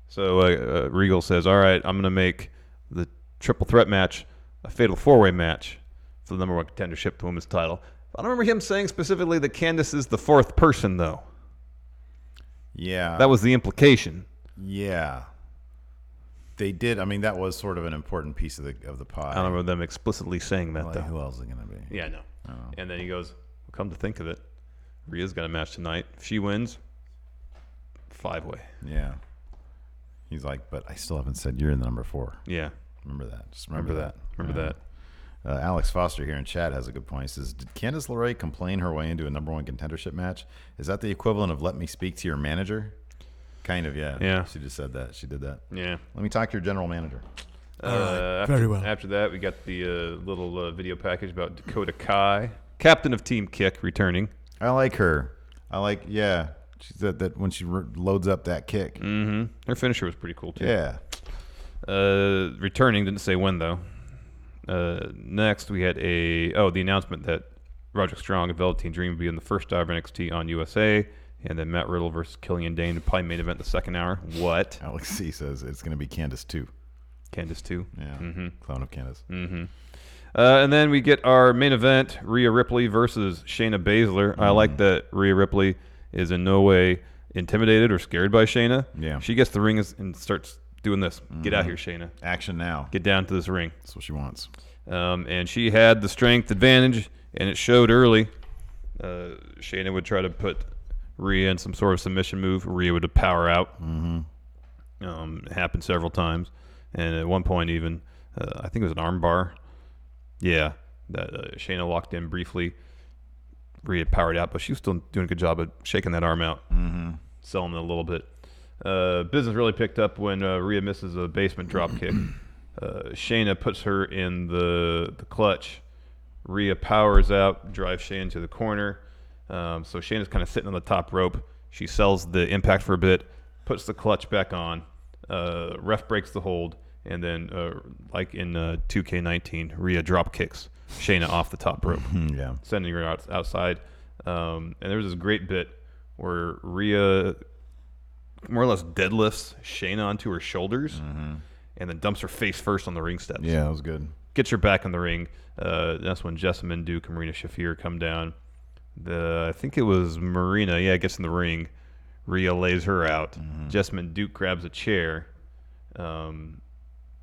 So Regal says, "All right, I'm going to make the triple threat match a fatal four-way match for the number one contendership, the women's title." I don't remember him saying specifically that Candice is the fourth person, though. Yeah. That was the implication. Yeah. They did. I mean, that was sort of an important piece of the pie. I don't remember them explicitly saying that, though. Who else is it going to be? Yeah, I know. And then he goes, well, come to think of it, Rhea's got a match tonight. If she wins, 5-way. Yeah. He's like, but I still haven't said you're in the number 4. Yeah. Remember that. Just remember that. Remember that. Alex Foster here in chat has a good point. He says, did Candice LeRae complain her way into a number 1 contendership match? Is that the equivalent of let me speak to your manager? Kind of, yeah. Yeah. She just said that. She did that. Yeah. Let me talk to your general manager. Very well. After that, we got the little video package about Dakota Kai, captain of Team Kick, returning. I like her. Yeah. She said that when she loads up that kick. Mm-hmm. Her finisher was pretty cool, too. Yeah. Returning, didn't say when, though. Next, we had the announcement that Roderick Strong and Velveteen Dream would be in the first ever NXT on USA, and then Matt Riddle versus Killian Dane to probably main event the second hour. What? Alex C says it's going to be Candice 2. Candice 2? Yeah. Mm-hmm. Clone of Candice. Mm-hmm. And then we get our main event, Rhea Ripley versus Shayna Baszler. I like that Rhea Ripley is in no way intimidated or scared by Shayna. Yeah. She gets the ring and starts doing this. Get out here, Shayna. Action now. Get down to this ring. That's what she wants. And she had the strength advantage, and it showed early. Shayna would try to put Rhea in some sort of submission move. Rhea would power out. Mm-hmm. It happened several times. And at one point even, I think it was an arm bar. Yeah, that Shayna walked in briefly. Rhea powered out, but she was still doing a good job of shaking that arm out, selling it a little bit. Business really picked up when Rhea misses a basement drop kick. Shayna puts her in the clutch. Rhea powers out, drives Shayna to the corner. So Shayna's kind of sitting on the top rope. She sells the impact for a bit, puts the clutch back on. Ref breaks the hold. And then, like in 2K19, Rhea drop kicks Shayna off the top rope, sending her outside. And there was this great bit where Rhea more or less deadlifts Shayna onto her shoulders and then dumps her face first on the ring steps. Yeah, that was good. Gets her back in the ring. That's when Jessamine Duke and Marina Shafir come down. I think it was Marina, gets in the ring. Rhea lays her out. Jessamine Duke grabs a chair.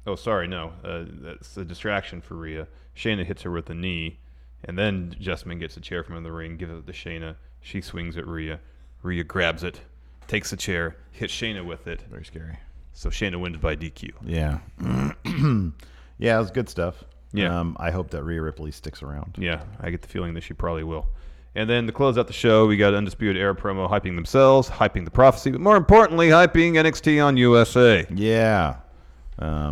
That's a distraction for Rhea. Shayna hits her with a knee, and then Jessamine gets a chair from in the ring, gives it to Shayna. She swings at Rhea. Rhea grabs it, takes the chair, hits Shayna with it. Very scary. So Shayna wins by DQ. Yeah. Yeah, it was good stuff. Yeah. I hope that Rhea Ripley sticks around. Yeah, I get the feeling that she probably will. And then to close out the show, we got Undisputed Era promo hyping themselves, hyping the prophecy, but more importantly, hyping NXT on USA. Yeah.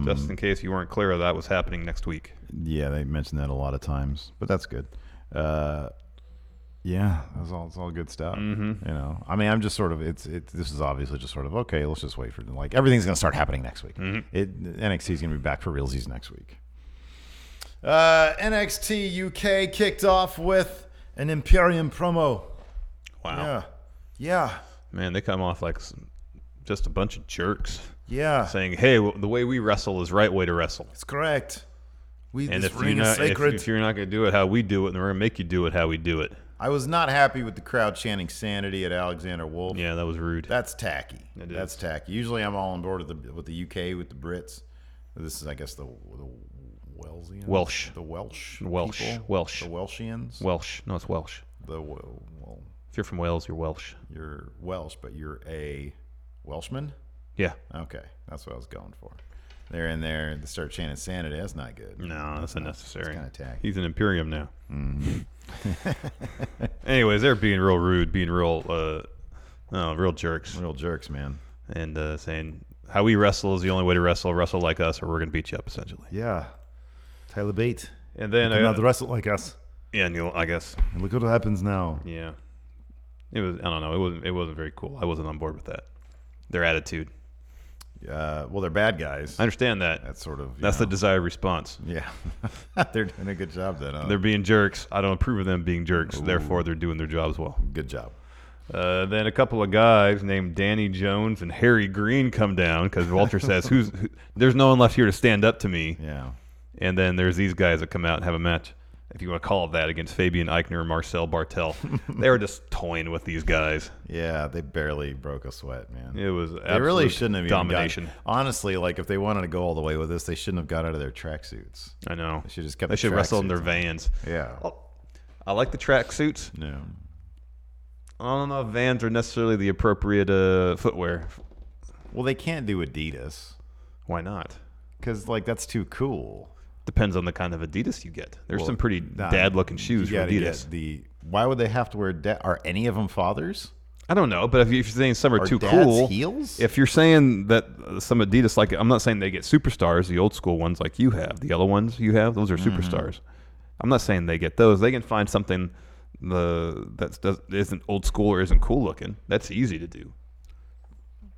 Just in case you weren't clear of that was happening next week. Yeah, they mentioned that a lot of times, but that's good. Yeah, it's all good stuff. You know, I mean, I'm just sort of this is obviously just sort of okay. Let's just wait for everything's gonna start happening next week. NXT is gonna be back for realsies next week. NXT UK kicked off with an Imperium promo. Wow. Yeah. Man, they come off like just a bunch of jerks. Yeah. Saying, hey, the way we wrestle is right way to wrestle. It's correct. This ring is sacred. If you're not going to do it how we do it, then we're going to make you do it how we do it. I was not happy with the crowd chanting sanity at Alexander Wolf. Yeah, that was rude. That's tacky. That's tacky. Usually I'm all on board with the UK, with the Brits. This is, I guess, the Welsians? Welsh. The Welsh people? Welsh. The Welshians? Welsh. No, it's Welsh. If you're from Wales, you're Welsh. You're Welsh, but you're a Welshman? Yeah. Okay. That's what I was going for. They're in there. They start chanting sanity. That's not good. No, that's unnecessary. It's kind of tacky. He's an Imperium now. Anyways, they're being real rude, being real jerks. Real jerks, man. And saying, how we wrestle is the only way to wrestle. Wrestle like us, or we're going to beat you up, essentially. Yeah. Tyler Bate. And then not wrestle like us. Yeah, Neil, I guess. And look what happens now. Yeah. It was. I don't know. It wasn't very cool. I wasn't on board with that. Their attitude. Well, they're bad guys. I understand that. That's the desired response. Yeah. They're doing a good job then. Huh? They're being jerks. I don't approve of them being jerks. Ooh. Therefore, they're doing their jobs well. Good job. Then a couple of guys named Danny Jones and Harry Green come down because Walter says, there's no one left here to stand up to me. Yeah. And then there's these guys that come out and have a match, if you want to call it that, against Fabian Eichner and Marcel Bartel. They were just toying with these guys. Yeah, they barely broke a sweat, man. It was They really shouldn't have domination. Honestly, like if they wanted to go all the way with this, they shouldn't have got out of their tracksuits. I know. They should just kept. They should wrestle in their Vans. Yeah. I like the tracksuits. No. I don't know if Vans are necessarily the appropriate footwear. Well, they can't do Adidas. Why not? Because that's too cool. Depends on the kind of Adidas you get. There's some pretty dad-looking shoes for Adidas. Why would they have to wear? Are any of them fathers? I don't know, but if you're saying some are too dad's cool, heels? If you're saying that some Adidas, I'm not saying they get superstars, the old school ones like you have, the yellow ones you have, those are superstars. I'm not saying they get those. They can find something that isn't old school or isn't cool looking. That's easy to do.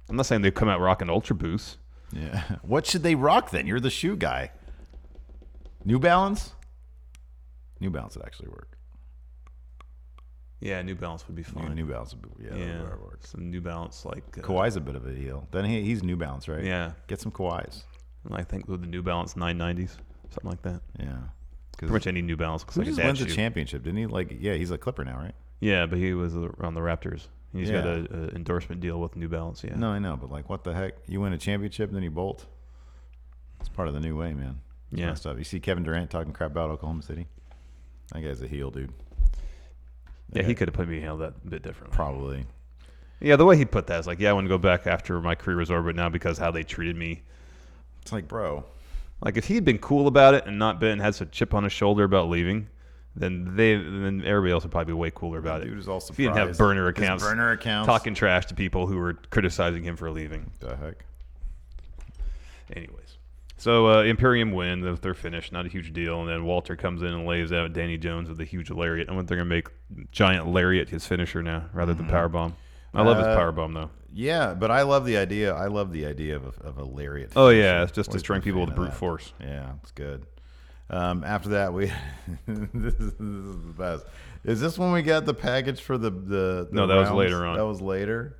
I'm not saying they come out rocking Ultra Boosts. Yeah. What should they rock then? You're the shoe guy. New Balance? New Balance would actually work. Yeah, New Balance would be fun. Yeah, New Balance would be, that would work. Some New Balance like Kawhi's a bit of a heel. Then he's New Balance, right? Yeah. Get some Kawhi's. I think with the New Balance 990s, something like that. Yeah. Pretty much any New Balance looks like a just dad wins shoe. the championship, didn't he? He's a Clipper now, right? Yeah, but he was on the Raptors. He's got an endorsement deal with New Balance. Yeah. No, I know, but what the heck? You win a championship, then you bolt. It's part of the new way, man. It's messed up. You see Kevin Durant talking crap about Oklahoma City? That guy's a heel, dude. Yeah, he could have put me handled that a bit differently. Probably. Yeah, the way he put that is I want to go back after my career was over, but now because how they treated me. It's like, bro. Like, if he'd been cool about it and not had some chip on his shoulder about leaving, then everybody else would probably be way cooler about it. Dude was all surprised. If he didn't have burner accounts talking trash to people who were criticizing him for leaving. The heck? Anyways. So Imperium win. They're finished. Not a huge deal. And then Walter comes in and lays out Danny Jones with a huge lariat. I wonder if they're going to make giant lariat his finisher now rather than powerbomb. I love his powerbomb, though. Yeah, but I love the idea. I love the idea of a lariat. Oh, yeah. It's just destroying people with brute force. Yeah, it's good. After that, we this is the best. Is this when we got the package for the No, that rounds? was later on. That was later?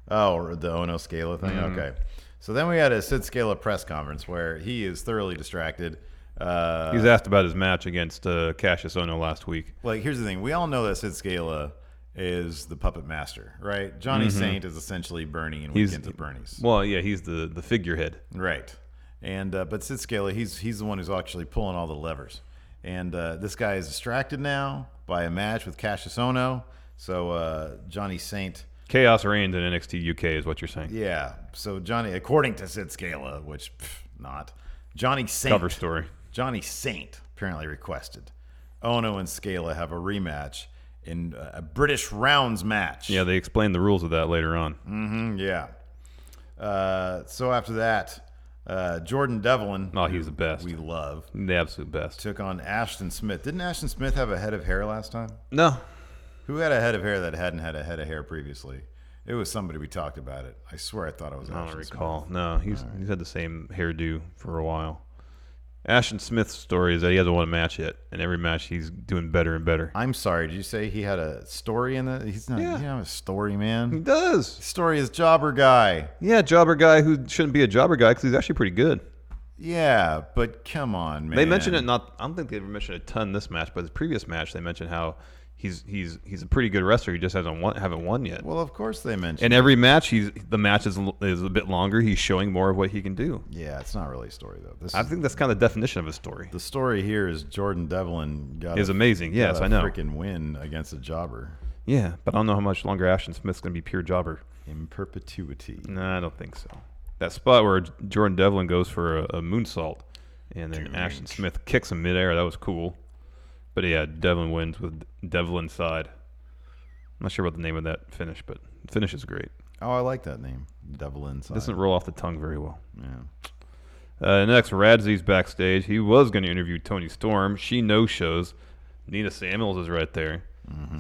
Oh, the Ono Scala thing? Okay. So then we had a Sid Scala press conference where he is thoroughly distracted. He's asked about his match against Cassius Ono last week. Here's the thing. We all know that Sid Scala is the puppet master, right? Johnny Saint is essentially Bernie in Weekends at Bernie's. Well, yeah, he's the figurehead. Right. And but Sid Scala, he's the one who's actually pulling all the levers. And this guy is distracted now by a match with Cassius Ono. So Johnny Saint... Chaos reigns in NXT UK is what you're saying. Yeah. So Johnny, according to Sid Scala, which not, Johnny Saint... Cover story. Johnny Saint apparently requested Ono and Scala have a rematch in a British rounds match. Yeah, they explained the rules of that later on. Yeah. So after that, Jordan Devlin, he was the best. We love. The absolute best. Took on Ashton Smith. Didn't Ashton Smith have a head of hair last time? No. Who had a head of hair that hadn't had a head of hair previously? It was somebody. We talked about it. I swear I thought it was Ashton I don't recall. Smith. No, he's had the same hairdo for a while. Ashton Smith's story is that he hasn't won a match yet, and every match he's doing better and better. I'm sorry. Did you say he had a story in it? He's not. Yeah. You know, a story, man. He does. His story is jobber guy. Yeah, jobber guy who shouldn't be a jobber guy because he's actually pretty good. Yeah, but come on, man. They mentioned it I don't think they ever mentioned it a ton this match, but the previous match they mentioned how he's a pretty good wrestler. He just haven't won yet. Well, of course they mentioned. And every match, the match is a bit longer. He's showing more of what he can do. Yeah, it's not really a story though. I think that's kind of the definition of a story. The story here is Jordan Devlin got amazing. Yes, I know. Freaking win against a jobber. Yeah, but I don't know how much longer Ashton Smith's going to be pure jobber. In perpetuity. No, I don't think so. That spot where Jordan Devlin goes for a moonsault, and then Ashton Smith kicks him midair. That was cool. But yeah, Devlin wins with Devlin side. I'm not sure about the name of that finish, but the finish is great. Oh, I like that name. Devlin side. Doesn't roll off the tongue very well. Yeah. Next, Radzie's backstage. He was going to interview Toni Storm. She no-shows. Nina Samuels is right there.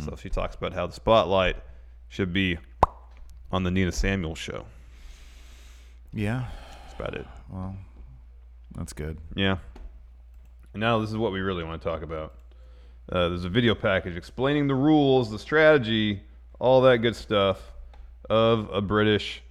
So she talks about how the spotlight should be on the Nina Samuels show. Yeah. That's about it. Well, that's good. Yeah. And now this is what we really want to talk about. There's a video package explaining the rules, the strategy, all that good stuff of a British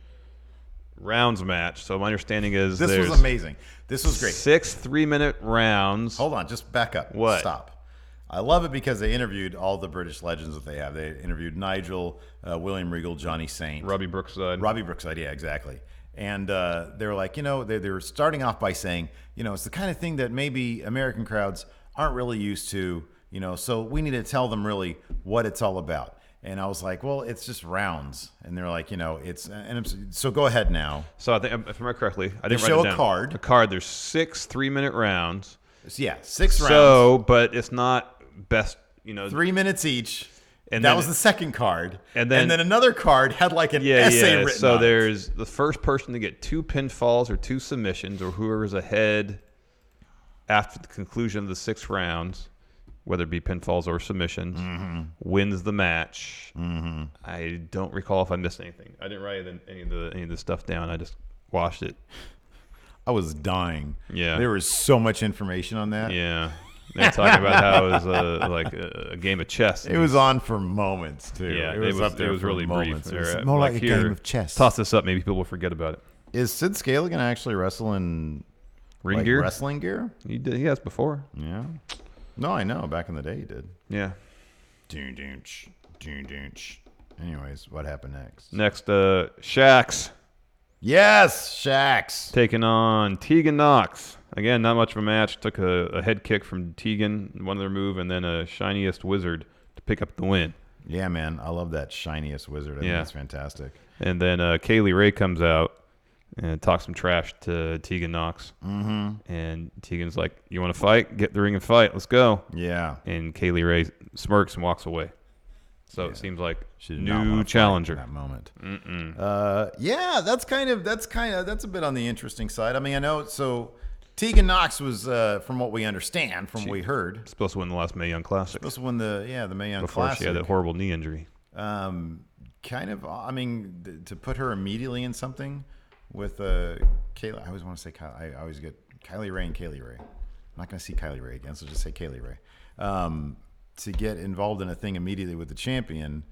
rounds match. So my understanding is this was amazing. This was great. 6 3-minute rounds. Hold on, just back up. What? Stop. I love it because they interviewed all the British legends that they have. They interviewed Nigel, William Regal, Johnny Saint. Robbie Brookside, yeah, exactly. And they were like, they were starting off by saying, it's the kind of thing that maybe American crowds aren't really used to, so we need to tell them really what it's all about. And I was like, well, it's just rounds. And they're like, so go ahead now. So I think, if I remember correctly, I didn't They show write it down. a card. There's 6 3-minute rounds. Yeah, 6 rounds. So, but it's not best, 3 minutes each. And that then, was the second card. And then another card had like an essay written so on there's the first person to get 2 pinfalls or 2 submissions or whoever's ahead after the conclusion of the 6 rounds whether it be pinfalls or submissions, wins the match. I don't recall if I missed anything. I didn't write any of the stuff down. I just watched it. I was dying. Yeah. There was so much information on that. Yeah. They're talking about how it was like a game of chess. It was on for moments, too. Yeah, it was up there. It was for really moments. brief. It was more like a game of chess. Toss this up. Maybe people will forget about it. Is Sid Scala going to actually wrestle in Ring gear? Wrestling gear? He did. He has before. Yeah. No, I know. Back in the day, he did. Yeah. Anyways, what happened next? Next, Shax. Yes, Shax. Taking on Tegan Knox. Again, not much of a match. Took a head kick from Tegan, one other move, and then a Shiniest Wizard to pick up the win. Yeah, man. I love that Shiniest Wizard. I think that's fantastic. And then Kaylee Ray comes out and talks some trash to Tegan Knox. And Tegan's like, you want to fight? Get in the ring and fight. Let's go. Yeah. And Kaylee Ray smirks and walks away. So it seems like she did not new challenger. In that moment. Yeah, that's a bit on the interesting side. I mean, I know. So Tegan Knox was, from what we understand, from what we heard, supposed to win the last Mae Young Classic. Supposed to win the Mae Young before Classic. She had that horrible knee injury. Kind of. I mean, to put her immediately in something with Kaylee. I always want to say I always get Kylie Ray and Kaylee Ray. I'm not going to see Kylie Ray again, so just say Kaylee Ray. To get involved in a thing immediately with the champion,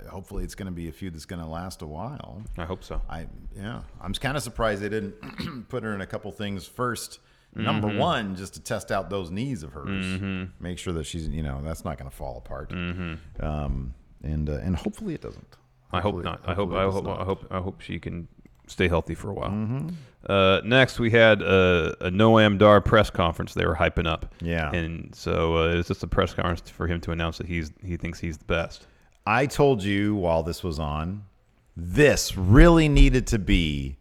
hopefully it's going to be a feud that's going to last a while. I hope so. I'm kind of surprised they didn't put her in a couple things first. Number one, just to test out those knees of hers, make sure that she's that's not going to fall apart, and hopefully it doesn't. I hope not. I hope she can stay healthy for a while. Next, we had a Noam Dar press conference. They were hyping up. Yeah. And so it was just a press conference for him to announce that he thinks he's the best. I told you while this was on, this really needed to be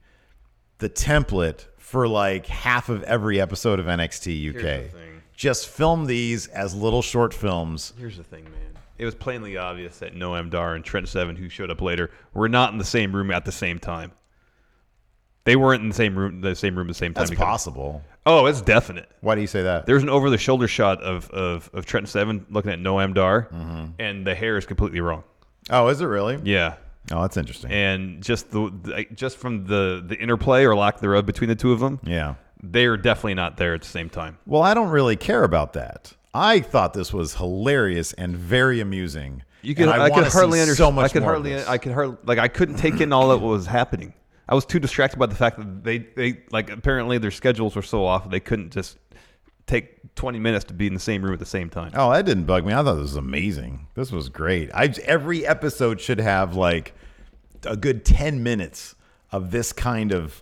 the template for like half of every episode of NXT UK. Here's the thing. Just film these as little short films. Here's the thing, man. It was plainly obvious that Noam Dar and Trent Seven, who showed up later, were not in the same room at the same time. They weren't in the same room at the same time. That's possible. Oh, it's definite. Why do you say that? There's an over-the-shoulder shot of Trent Seven looking at Noam Dar, and the hair is completely wrong. Oh, is it really? Yeah. Oh, that's interesting. And just from the interplay or lack thereof between the two of them, they're definitely not there at the same time. Well, I don't really care about that. I thought this was hilarious and very amusing. I could hardly understand. I couldn't take in all that was happening. I was too distracted by the fact that they apparently their schedules were so off they couldn't just take 20 minutes to be in the same room at the same time. Oh, that didn't bug me. I thought this was amazing. This was great. Every episode should have like a good 10 minutes of this kind of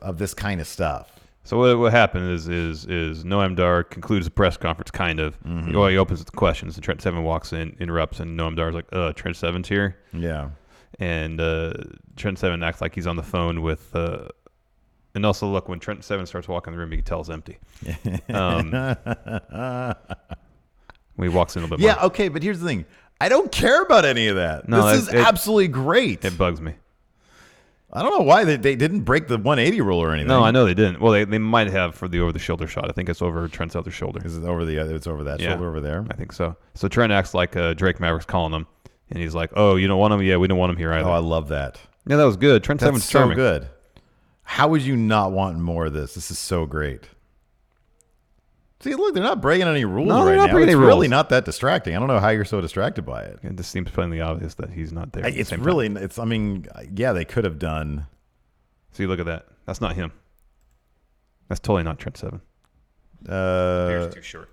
stuff. So what happened is Noam Dar concludes the press conference, kind of. He opens with the questions, and Trent Seven walks in, interrupts, and Noam Dar's like, Trent Seven's here? Yeah. And Trent Seven acts like he's on the phone with... and also, look, when Trent Seven starts walking in the room, you can tell it's empty. When he walks in a little bit more. Yeah, okay, but here's the thing. I don't care about any of that. No, this is absolutely great. It bugs me. I don't know why they didn't break the 180 rule or anything. No, I know they didn't. Well, they might have for the over-the-shoulder shot. I think it's over Trent's other shoulder. Is it over it's over that shoulder over there? I think so. So Trent acts like Drake Maverick's calling him, and he's like, "Oh, you don't want him? Yeah, we don't want him here either." Oh, I love that. Yeah, that was good. Trent Seven's so charming. Good. How would you not want more of this? This is so great. See, look, they're not breaking any rules right now. It's really not that distracting. I don't know how you're so distracted by it. It just seems plainly obvious that he's not there. It's really, I mean, yeah, they could have done. See, look at that. That's not him. That's totally not Trent Seven. Hair's too short.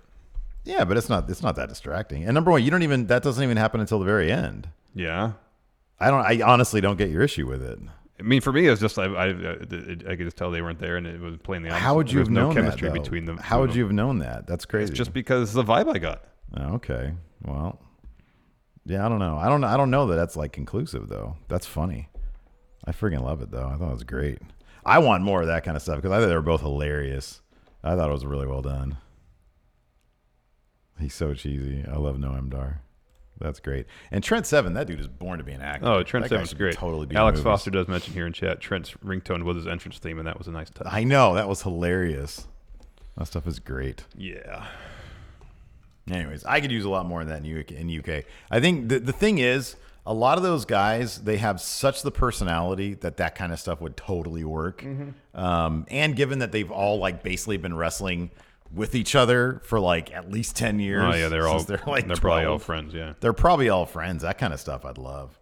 Yeah, but it's not that distracting. And number one, that doesn't even happen until the very end. Yeah. I honestly don't get your issue with it. I mean, for me, it was just I could just tell they weren't there, and it was plainly obvious. How would you have known chemistry that, between them? How would you have known that? That's crazy. It's just because the vibe I got. Oh, okay. Well, yeah, I don't know. I don't know that that's like conclusive though. That's funny. I freaking love it though. I thought it was great. I want more of that kind of stuff because I thought they were both hilarious. I thought it was really well done. He's so cheesy. I love Noam Dar. That's great. And Trent Seven, that dude is born to be an actor. Oh, Trent Seven's great. Totally be Alex Foster does mention here in chat Trent's ringtone was his entrance theme, and that was a nice touch. I know. That was hilarious. That stuff is great. Yeah. Anyways, I could use a lot more of that in UK. I think the thing is, a lot of those guys, they have such the personality that kind of stuff would totally work. And given that they've all like basically been wrestling with each other for like at least 10 years. Oh yeah, they're like probably all friends. Yeah, they're probably all friends. That kind of stuff I'd love.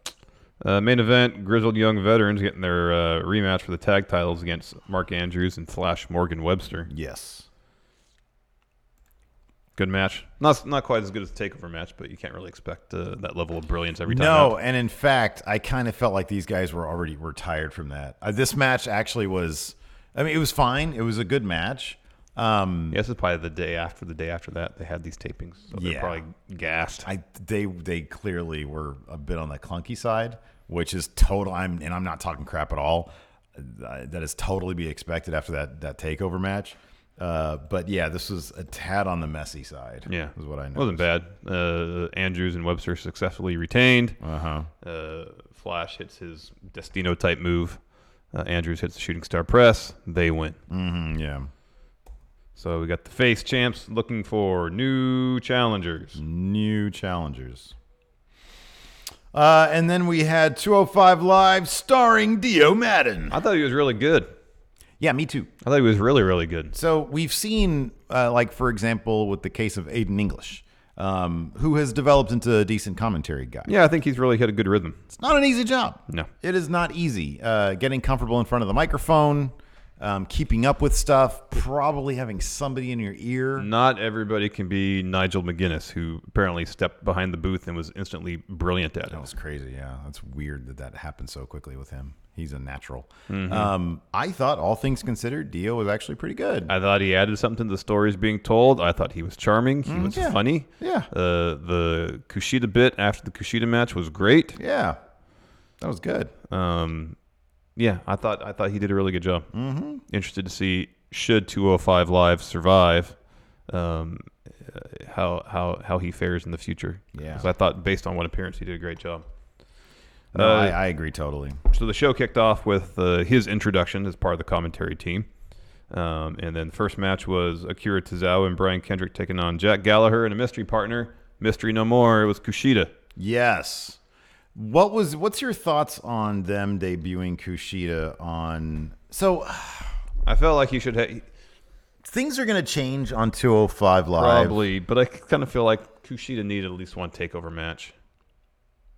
Main event: Grizzled Young Veterans getting their rematch for the tag titles against Mark Andrews and Flash Morgan Webster. Yes. Good match. Not quite as good as a takeover match, but you can't really expect that level of brilliance every time. No, out. and in fact, I kind of felt like these guys were tired from that. This match actually was. I mean, it was fine. It was a good match. This is probably the day after that they had these tapings, so they're probably gassed. They clearly were a bit on the clunky side, which is total. I'm not talking crap at all. That is totally be expected after that takeover match. But yeah, this was a tad on the messy side. Yeah, is what I know. Wasn't bad. Andrews and Webster successfully retained. Flash hits his Destino type move. Andrews hits the shooting star press. They win. Yeah. So we got the face champs looking for new challengers. And then we had 205 Live starring Dio Madden. I thought he was really good. Yeah, me too. I thought he was really, really good. So we've seen, like, for example, with the case of Aiden English, who has developed into a decent commentary guy. Yeah, I think he's really hit a good rhythm. It's not an easy job. No. It is not easy. Getting comfortable in front of the microphone, keeping up with stuff, probably having somebody in your ear. Not everybody can be Nigel McGuinness, who apparently stepped behind the booth and was instantly brilliant at it. That was crazy, yeah. That's weird that happened so quickly with him. He's a natural. I thought, all things considered, Dio was actually pretty good. I thought he added something to the stories being told. I thought he was charming. He was funny. Yeah. The Kushida bit after the Kushida match was great. Yeah. That was good. Yeah, I thought he did a really good job. Interested to see, should 205 Live survive, how he fares in the future. Yeah. 'Cause I thought, based on one appearance, he did a great job. No, I agree totally. So the show kicked off with his introduction as part of the commentary team. And then the first match was Akira Tozawa and Brian Kendrick taking on Jack Gallagher and a mystery partner. Mystery no more. It was Kushida. Yes. What's your thoughts on them debuting Kushida on... So... I felt like he should things are going to change on 205 Live. Probably, but I kind of feel like Kushida needed at least one takeover match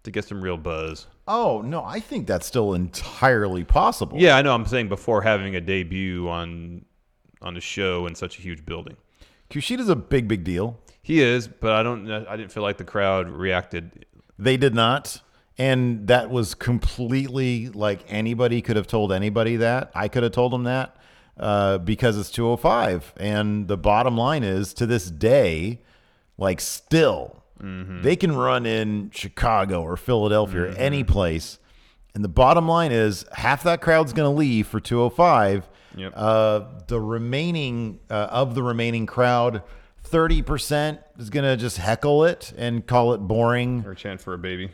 to get some real buzz. Oh, no, I think that's still entirely possible. Yeah, I know. I'm saying before having a debut on the show in such a huge building. Kushida's a big deal. He is, but I didn't feel like the crowd reacted. They did not. And that was completely like anybody could have told anybody that. I could have told them that because it's 205. And the bottom line is, to this day, like still, they can run in Chicago or Philadelphia or any place. And the bottom line is half that crowd's going to leave for 205. Yep. The remaining of the remaining crowd, 30% is going to just heckle it and call it boring. Or chant for a baby.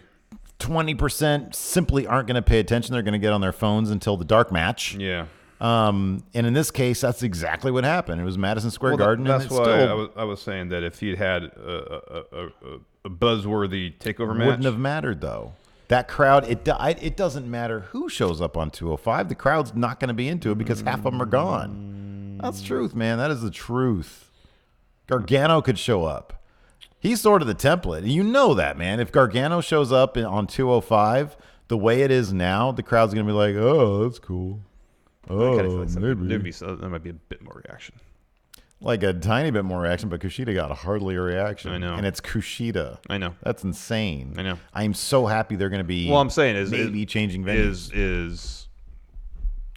20% simply aren't going to pay attention. They're going to get on their phones until the dark match. Yeah. And in this case, that's exactly what happened. It was Madison Square Garden. That's and why I was saying that if he'd had a buzzworthy takeover match, wouldn't have mattered though. That crowd, it doesn't matter who shows up on 205. The crowd's not going to be into it because half of them are gone. That's truth, man. That is the truth. Gargano could show up. He's sort of the template. You know that, man. If Gargano shows up on 205, the way it is now, the crowd's going to be like, oh, that's cool. Oh, maybe there might be a bit more reaction. Like a tiny bit more reaction, but Kushida got hardly a reaction. I know. And it's Kushida. I know. That's insane. I know. I'm so happy they're going to be I'm saying maybe changing venues. Is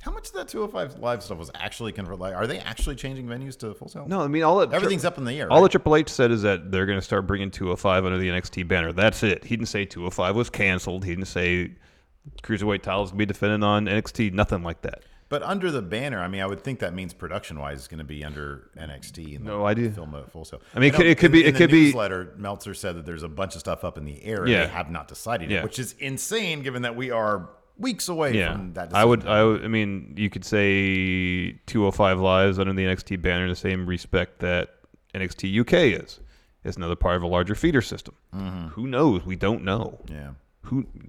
How much of that 205 Live stuff was actually converted? Like, are they actually changing venues to Full Sail? No, I mean, everything's up in the air. All right? that Triple H said is that they're going to start bringing 205 under the NXT banner. That's it. He didn't say 205 was canceled. He didn't say Cruiserweight titles can be defended on NXT. Nothing like that. But under the banner, I mean, I would think that means production-wise it's going to be under NXT. No idea. Film at Full Sail. I mean, it could be. In the newsletter, Meltzer said that there's a bunch of stuff up in the air, and Yeah. they have not decided Yeah. it, which is insane given that we are weeks away from that decision. I mean, you could say 205 Live's under the NXT banner the same respect that NXT UK is. It's another part of a larger feeder system. Mm-hmm. Who knows? We don't know. Yeah.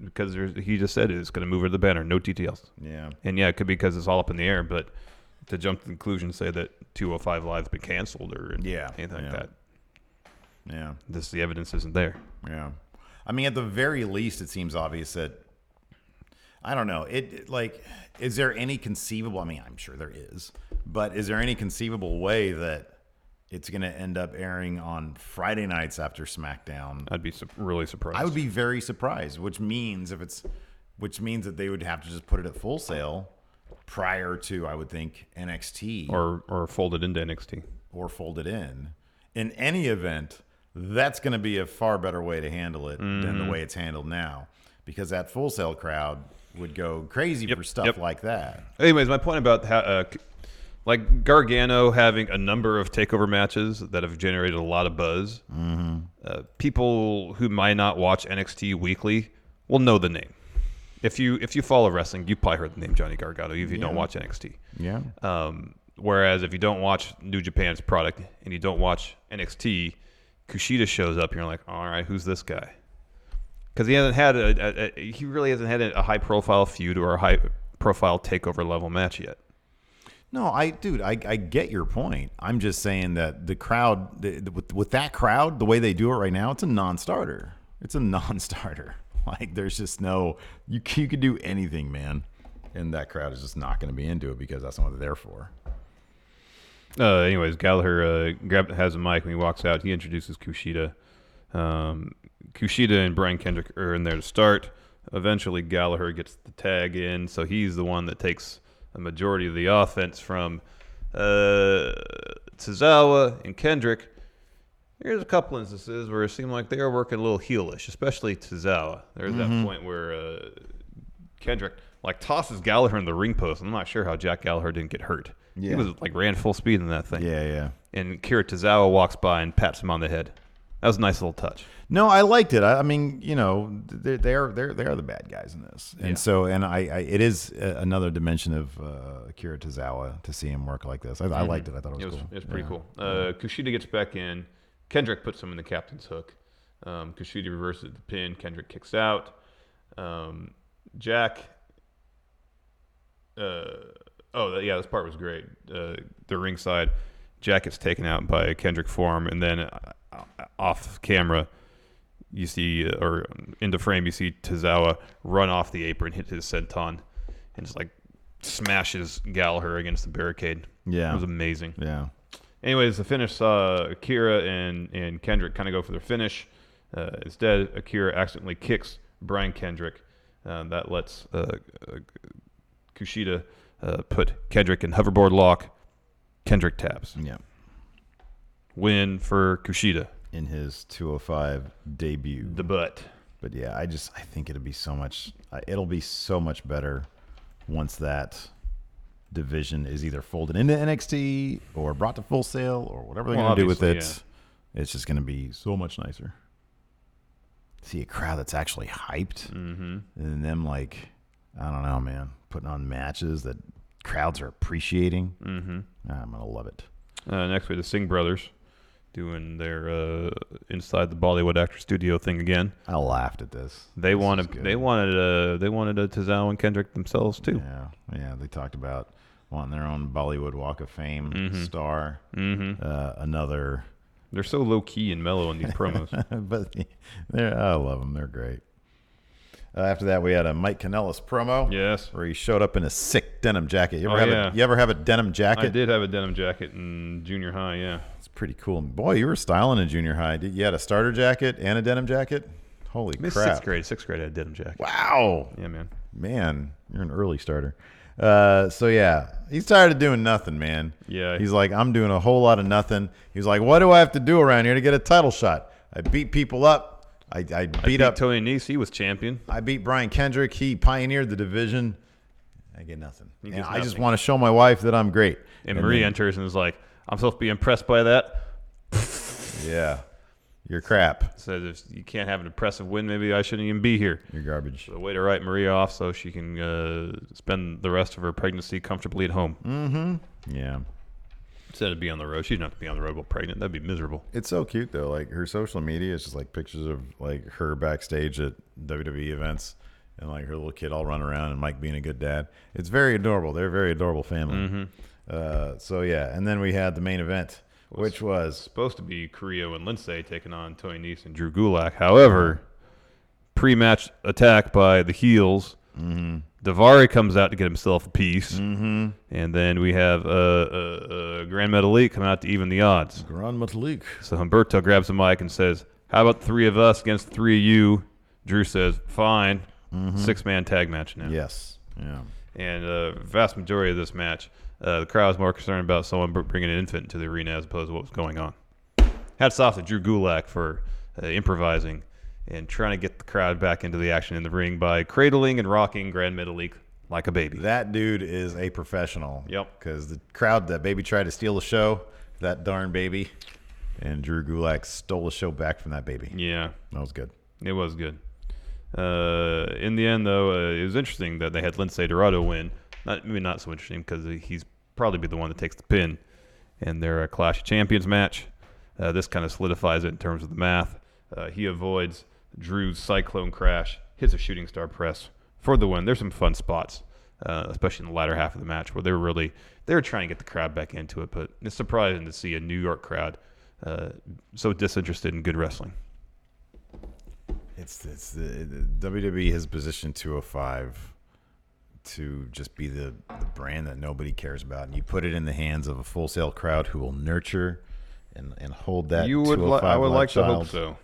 Because he just said it's going to move over the banner. No details. Yeah. And yeah, it could be because it's all up in the air, but to jump to the conclusion, say that 205 Live's been canceled or anything like that. Yeah. The evidence isn't there. Yeah. I mean, at the very least, it seems obvious that, I don't know, is there any conceivable, I mean, I'm sure there is, but is there any conceivable way that it's going to end up airing on Friday nights after SmackDown? I'd be really surprised. I would be very surprised, which means that they would have to just put it at Full Sail prior to, I would think, NXT. Or fold it into NXT. Or fold it in. In any event, that's going to be a far better way to handle it than the way it's handled now. Because that Full Sail crowd would go crazy for stuff like that. Anyways, my point about how, like Gargano having a number of takeover matches that have generated a lot of buzz. Mm-hmm. People who might not watch NXT weekly will know the name. If you follow wrestling, you probably heard the name Johnny Gargano if you don't watch NXT. Yeah. Whereas if you don't watch New Japan's product and you don't watch NXT, Kushida shows up and you're like, all right, who's this guy? Because he hasn't had he really hasn't had a high profile feud or a high profile takeover level match yet. No, I get your point. I'm just saying that the crowd, with that crowd, the way they do it right now, it's a non-starter. It's a non-starter. Like, there's just no, you could do anything, man. And that crowd is just not going to be into it because that's not what they're there for. Anyways, Gallagher has a mic when he walks out. He introduces Kushida. Kushida and Brian Kendrick are in there to start. Eventually, Gallagher gets the tag in, so he's the one that takes a majority of the offense from Tozawa and Kendrick. There's a couple instances where it seemed like they were working a little heelish, especially Tozawa. There's that point where Kendrick tosses Gallagher in the ring post. I'm not sure how Jack Gallagher didn't get hurt. Yeah. He was ran full speed in that thing. Yeah. And Kira Tozawa walks by and pats him on the head. That was a nice little touch. No, I liked it. I mean, they are the bad guys in this, and so it is another dimension of Akira Tozawa to see him work like this. I liked it. I thought it was cool. It was pretty cool. Kushida gets back in. Kendrick puts him in the captain's hook. Kushida reverses the pin. Kendrick kicks out. Jack. This part was great. The ringside, Jack gets taken out by Kendrick forearm, and then off camera, you see, or into frame, you see Tozawa run off the apron, hit his senton, and just smashes Gallagher against the barricade. Yeah, it was amazing. Yeah. Anyways, the finish saw Akira and Kendrick kind of go for their finish. Instead, Akira accidentally kicks Brian Kendrick. That lets Kushida put Kendrick in hoverboard lock. Kendrick taps. Yeah. Win for Kushida in his 205 debut. The butt. But yeah, I think it'll be so much better once that division is either folded into NXT or brought to Full Sail or whatever they're going to do with it. Yeah. It's just going to be so much nicer. See a crowd that's actually hyped, and them I don't know, man, putting on matches that crowds are appreciating. I'm going to love it. Next we have the Singh brothers doing their inside the Bollywood actor studio thing again. I laughed at this. They wanted a Tozawa and Kendrick themselves too. Yeah. They talked about wanting their own Bollywood Walk of Fame star. Another. They're so low key and mellow in these promos. But I love them. They're great. After that, we had a Mike Kanellis promo. Yes. Where he showed up in a sick denim jacket. You ever have a denim jacket? I did have a denim jacket in junior high, yeah. It's pretty cool. Boy, you were styling in junior high. You had a starter jacket and a denim jacket? Holy crap. Sixth grade, I had a denim jacket. Wow. Yeah, man. Man, you're an early starter. He's tired of doing nothing, man. Yeah. He's like, I'm doing a whole lot of nothing. He's like, what do I have to do around here to get a title shot? I beat people up. I beat up Tony Nese. He was champion. I beat Brian Kendrick. He pioneered the division. I get nothing. I just want to show my wife that I'm great. And Marie enters and is like, I'm supposed to be impressed by that. Yeah. You're crap. Said if you can't have an impressive win, maybe I shouldn't even be here. You're garbage. So way to write Maria off so she can spend the rest of her pregnancy comfortably at home. Mm-hmm. Yeah. Instead of be on the road. She doesn't have to be on the road while pregnant. That'd be miserable. It's so cute, though. Like, her social media is just, like, pictures of, like, her backstage at WWE events and, like, her little kid all run around and Mike being a good dad. It's very adorable. They're a very adorable family. Mm-hmm. So, yeah. And then we had the main event, which was supposed to be Carrillo and Lindsay taking on Tony Nese and Drew Gulak. However, pre-match attack by the heels. Mm-hmm. Daivari comes out to get himself a piece. Mm-hmm. And then we have Grand Metalik come out to even the odds. Grand Metalik. So Humberto grabs the mic and says, how about the three of us against the three of you? Drew says, fine. Mm-hmm. 6-man tag match now. Yes. Yeah. And vast majority of this match, the crowd was more concerned about someone bringing an infant into the arena as opposed to what was going on. Hats off to Drew Gulak for improvising and trying to get the crowd back into the action in the ring by cradling and rocking Grand Metalik like a baby. That dude is a professional. Yep. Because the crowd, that baby tried to steal the show, that darn baby, and Drew Gulak stole the show back from that baby. Yeah. That was good. It was good. In the end, though, it was interesting that they had Lindsay Dorado win. Maybe not so interesting because he's probably be the one that takes the pin in their Clash of Champions match. This kind of solidifies it in terms of the math. He avoids Drew's Cyclone Crash, hits a shooting star press for the win. There's some fun spots, especially in the latter half of the match, where they were trying to get the crowd back into it. But it's surprising to see a New York crowd so disinterested in good wrestling. It's the WWE has positioned 205 to just be the brand that nobody cares about, and you put it in the hands of a Full Sail crowd who will nurture and hold that. I would like to hope so.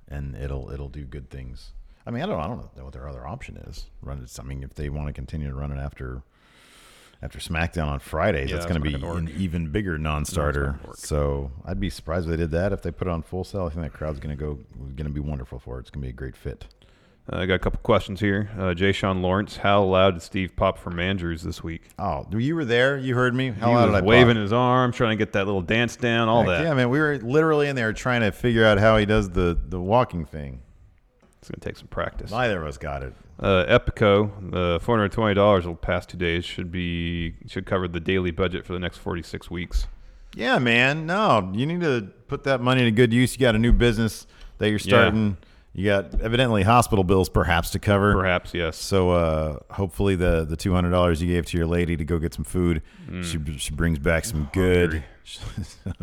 And it'll do good things. I mean, I don't know what their other option is. I mean, if they want to continue to run it after SmackDown on Fridays, that's going to be an even bigger non-starter. So I'd be surprised if they did that. If they put it on Full Sail, I think that crowd's going to be wonderful for it. It's going to be a great fit. I got a couple questions here. Jay Sean Lawrence, how loud did Steve pop from Andrews this week? Oh, you were there. You heard me. How he loud was did I waving pop? his arm, trying to get that little dance down, all that. Yeah, man, we were literally in there trying to figure out how he does the walking thing. It's going to take some practice. Neither of us got it. Epico, the $420 over the past 2 days should cover the daily budget for the next 46 weeks. Yeah, man. No, you need to put that money to good use. You got a new business that you're starting. Yeah. You got evidently hospital bills perhaps to cover. Perhaps, yes. So hopefully the $200 you gave to your lady to go get some food, she brings back some good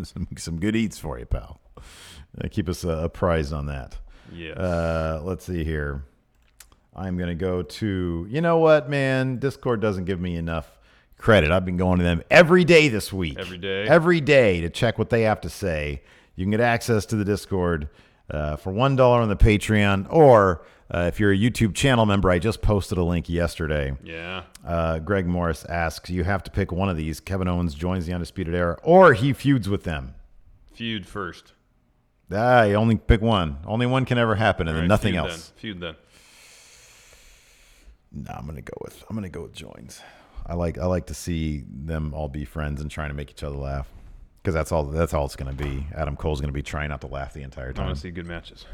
some good eats for you, pal. Keep us apprised on that. Yes. Let's see here. I'm going to go to, you know what, man? Discord doesn't give me enough credit. I've been going to them every day this week. Every day? Every day to check what they have to say. You can get access to the Discord for $1 on the Patreon, or if you're a YouTube channel member, I just posted a link yesterday. Yeah. Greg Morris asks, you have to pick one of these. Kevin Owens joins the Undisputed Era, or he feuds with them. Feud first. You only pick one. Only one can ever happen, and then nothing else. Feud then. No, I'm gonna go with joins. I like to see them all be friends and trying to make each other laugh, because that's all it's gonna be. Adam Cole's gonna be trying not to laugh the entire time. I want to see good matches.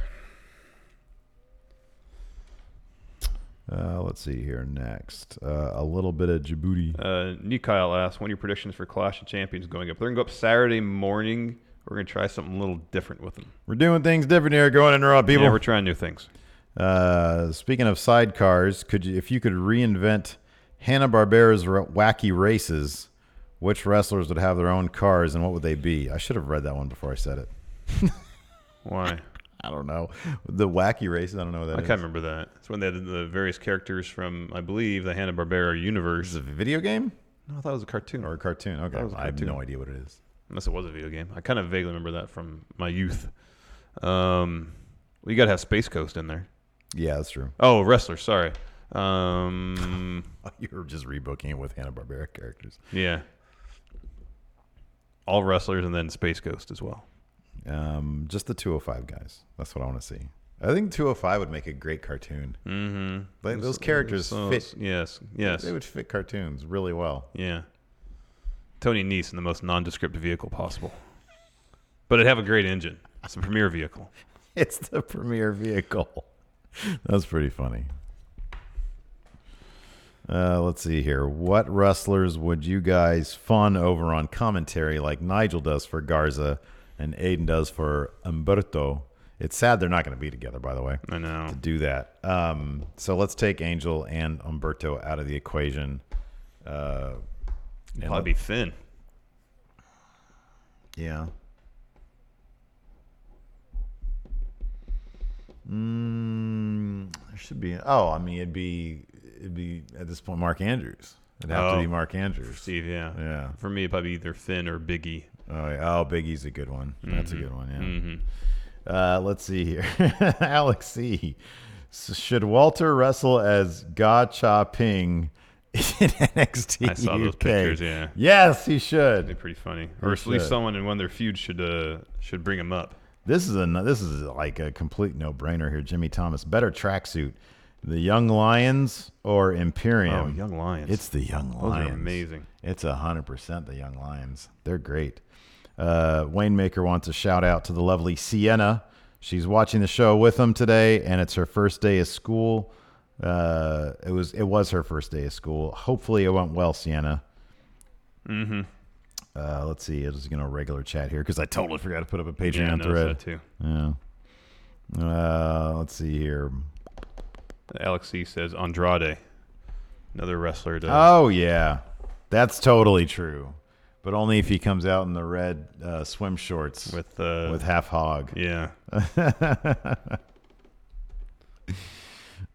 Let's see here next. A little bit of Djibouti. Nick Kyle asks, what are your predictions for Clash of Champions going up? They're gonna go up Saturday morning. We're going to try something a little different with them. We're doing things different here, going in Raw, people. Yeah, we're trying new things. Speaking of sidecars, if you could reinvent Hanna-Barbera's wacky races, which wrestlers would have their own cars and what would they be? I should have read that one before I said it. Why? I don't know. The wacky races, I don't know what that is. I can't remember that. It's when they had the various characters from, I believe, the Hanna-Barbera universe. Is it a video game? No, I thought it was a cartoon. Or a cartoon, okay. I have no idea what it is. Unless it was a video game. I kind of vaguely remember that from my youth. Well, you got to have Space Coast in there. Yeah, that's true. Oh, wrestler, sorry. You were just rebooking it with Hanna-Barbera characters. Yeah. All wrestlers and then Space Ghost as well. Just the 205 guys. That's what I want to see. I think 205 would make a great cartoon. Mm-hmm. Like those characters fit. Yes. They would fit cartoons really well. Yeah. Tony Nese in the most nondescript vehicle possible. But it'd have a great engine. It's a premier vehicle. It's the premier vehicle. That's pretty funny. Let's see here. What wrestlers would you guys fun over on commentary like Nigel does for Garza and Aiden does for Humberto? It's sad they're not going to be together, by the way. I know. To do that. So let's take Angel and Humberto out of the equation. Probably be Finn. Yeah. There should be. Oh, I mean, it'd be at this point Mark Andrews. It'd have to be Mark Andrews. Steve, yeah. Yeah. For me, it'd probably either Finn or Biggie. Oh, yeah. Oh, Biggie's a good one. That's a good one. Yeah. Mm-hmm. Let's see here. Alex C. Should Walter wrestle as Ga Cha Ping in NXT? I saw those UK? pictures. Yeah. Yes, he should. That'd be pretty funny. Or at least someone in one of their feuds should bring him up. This is like a complete no-brainer here. Jimmy Thomas, better tracksuit, the Young Lions or Imperium? Oh, Young Lions. It's the Young Lions. Those are amazing. It's 100% the Young Lions. They're great. Wayne Maker wants a shout out to the lovely Sienna. She's watching the show with them today, and it's her first day of school. It was her first day of school. Hopefully, it went well, Sienna. Mm-hmm. Let's see. I'm just gonna regular chat here because I totally forgot to put up a Patreon thread. That too. Yeah. Let's see here. Alex C says Andrade, another wrestler. Oh yeah, that's totally true. But only if he comes out in the red swim shorts with half hog. Yeah.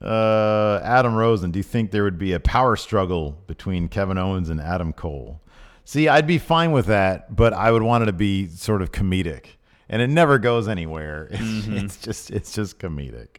Adam Rosen, do you think there would be a power struggle between Kevin Owens and Adam Cole? See, I'd be fine with that, but I would want it to be sort of comedic, and it never goes anywhere. It's just comedic.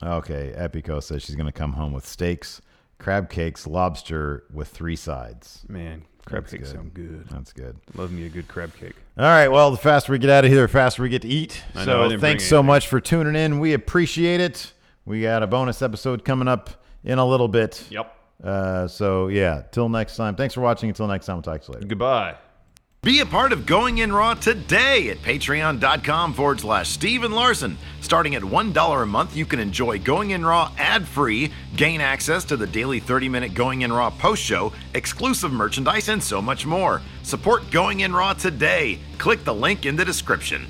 Okay, Epico says she's going to come home with steaks, crab cakes, lobster with 3 sides. Man, crab cakes sound good. That's good. Love me a good crab cake. All right, well, the faster we get out of here, the faster we get to eat. So thanks so much for tuning in. We appreciate it. We got a bonus episode coming up in a little bit. Yep. So, yeah, till next time. Thanks for watching. Until next time, we'll talk to you later. Goodbye. Be a part of Going In Raw today at patreon.com/Steven Larson. Starting at $1 a month, you can enjoy Going In Raw ad-free, gain access to the daily 30-minute Going In Raw post show, exclusive merchandise, and so much more. Support Going In Raw today. Click the link in the description.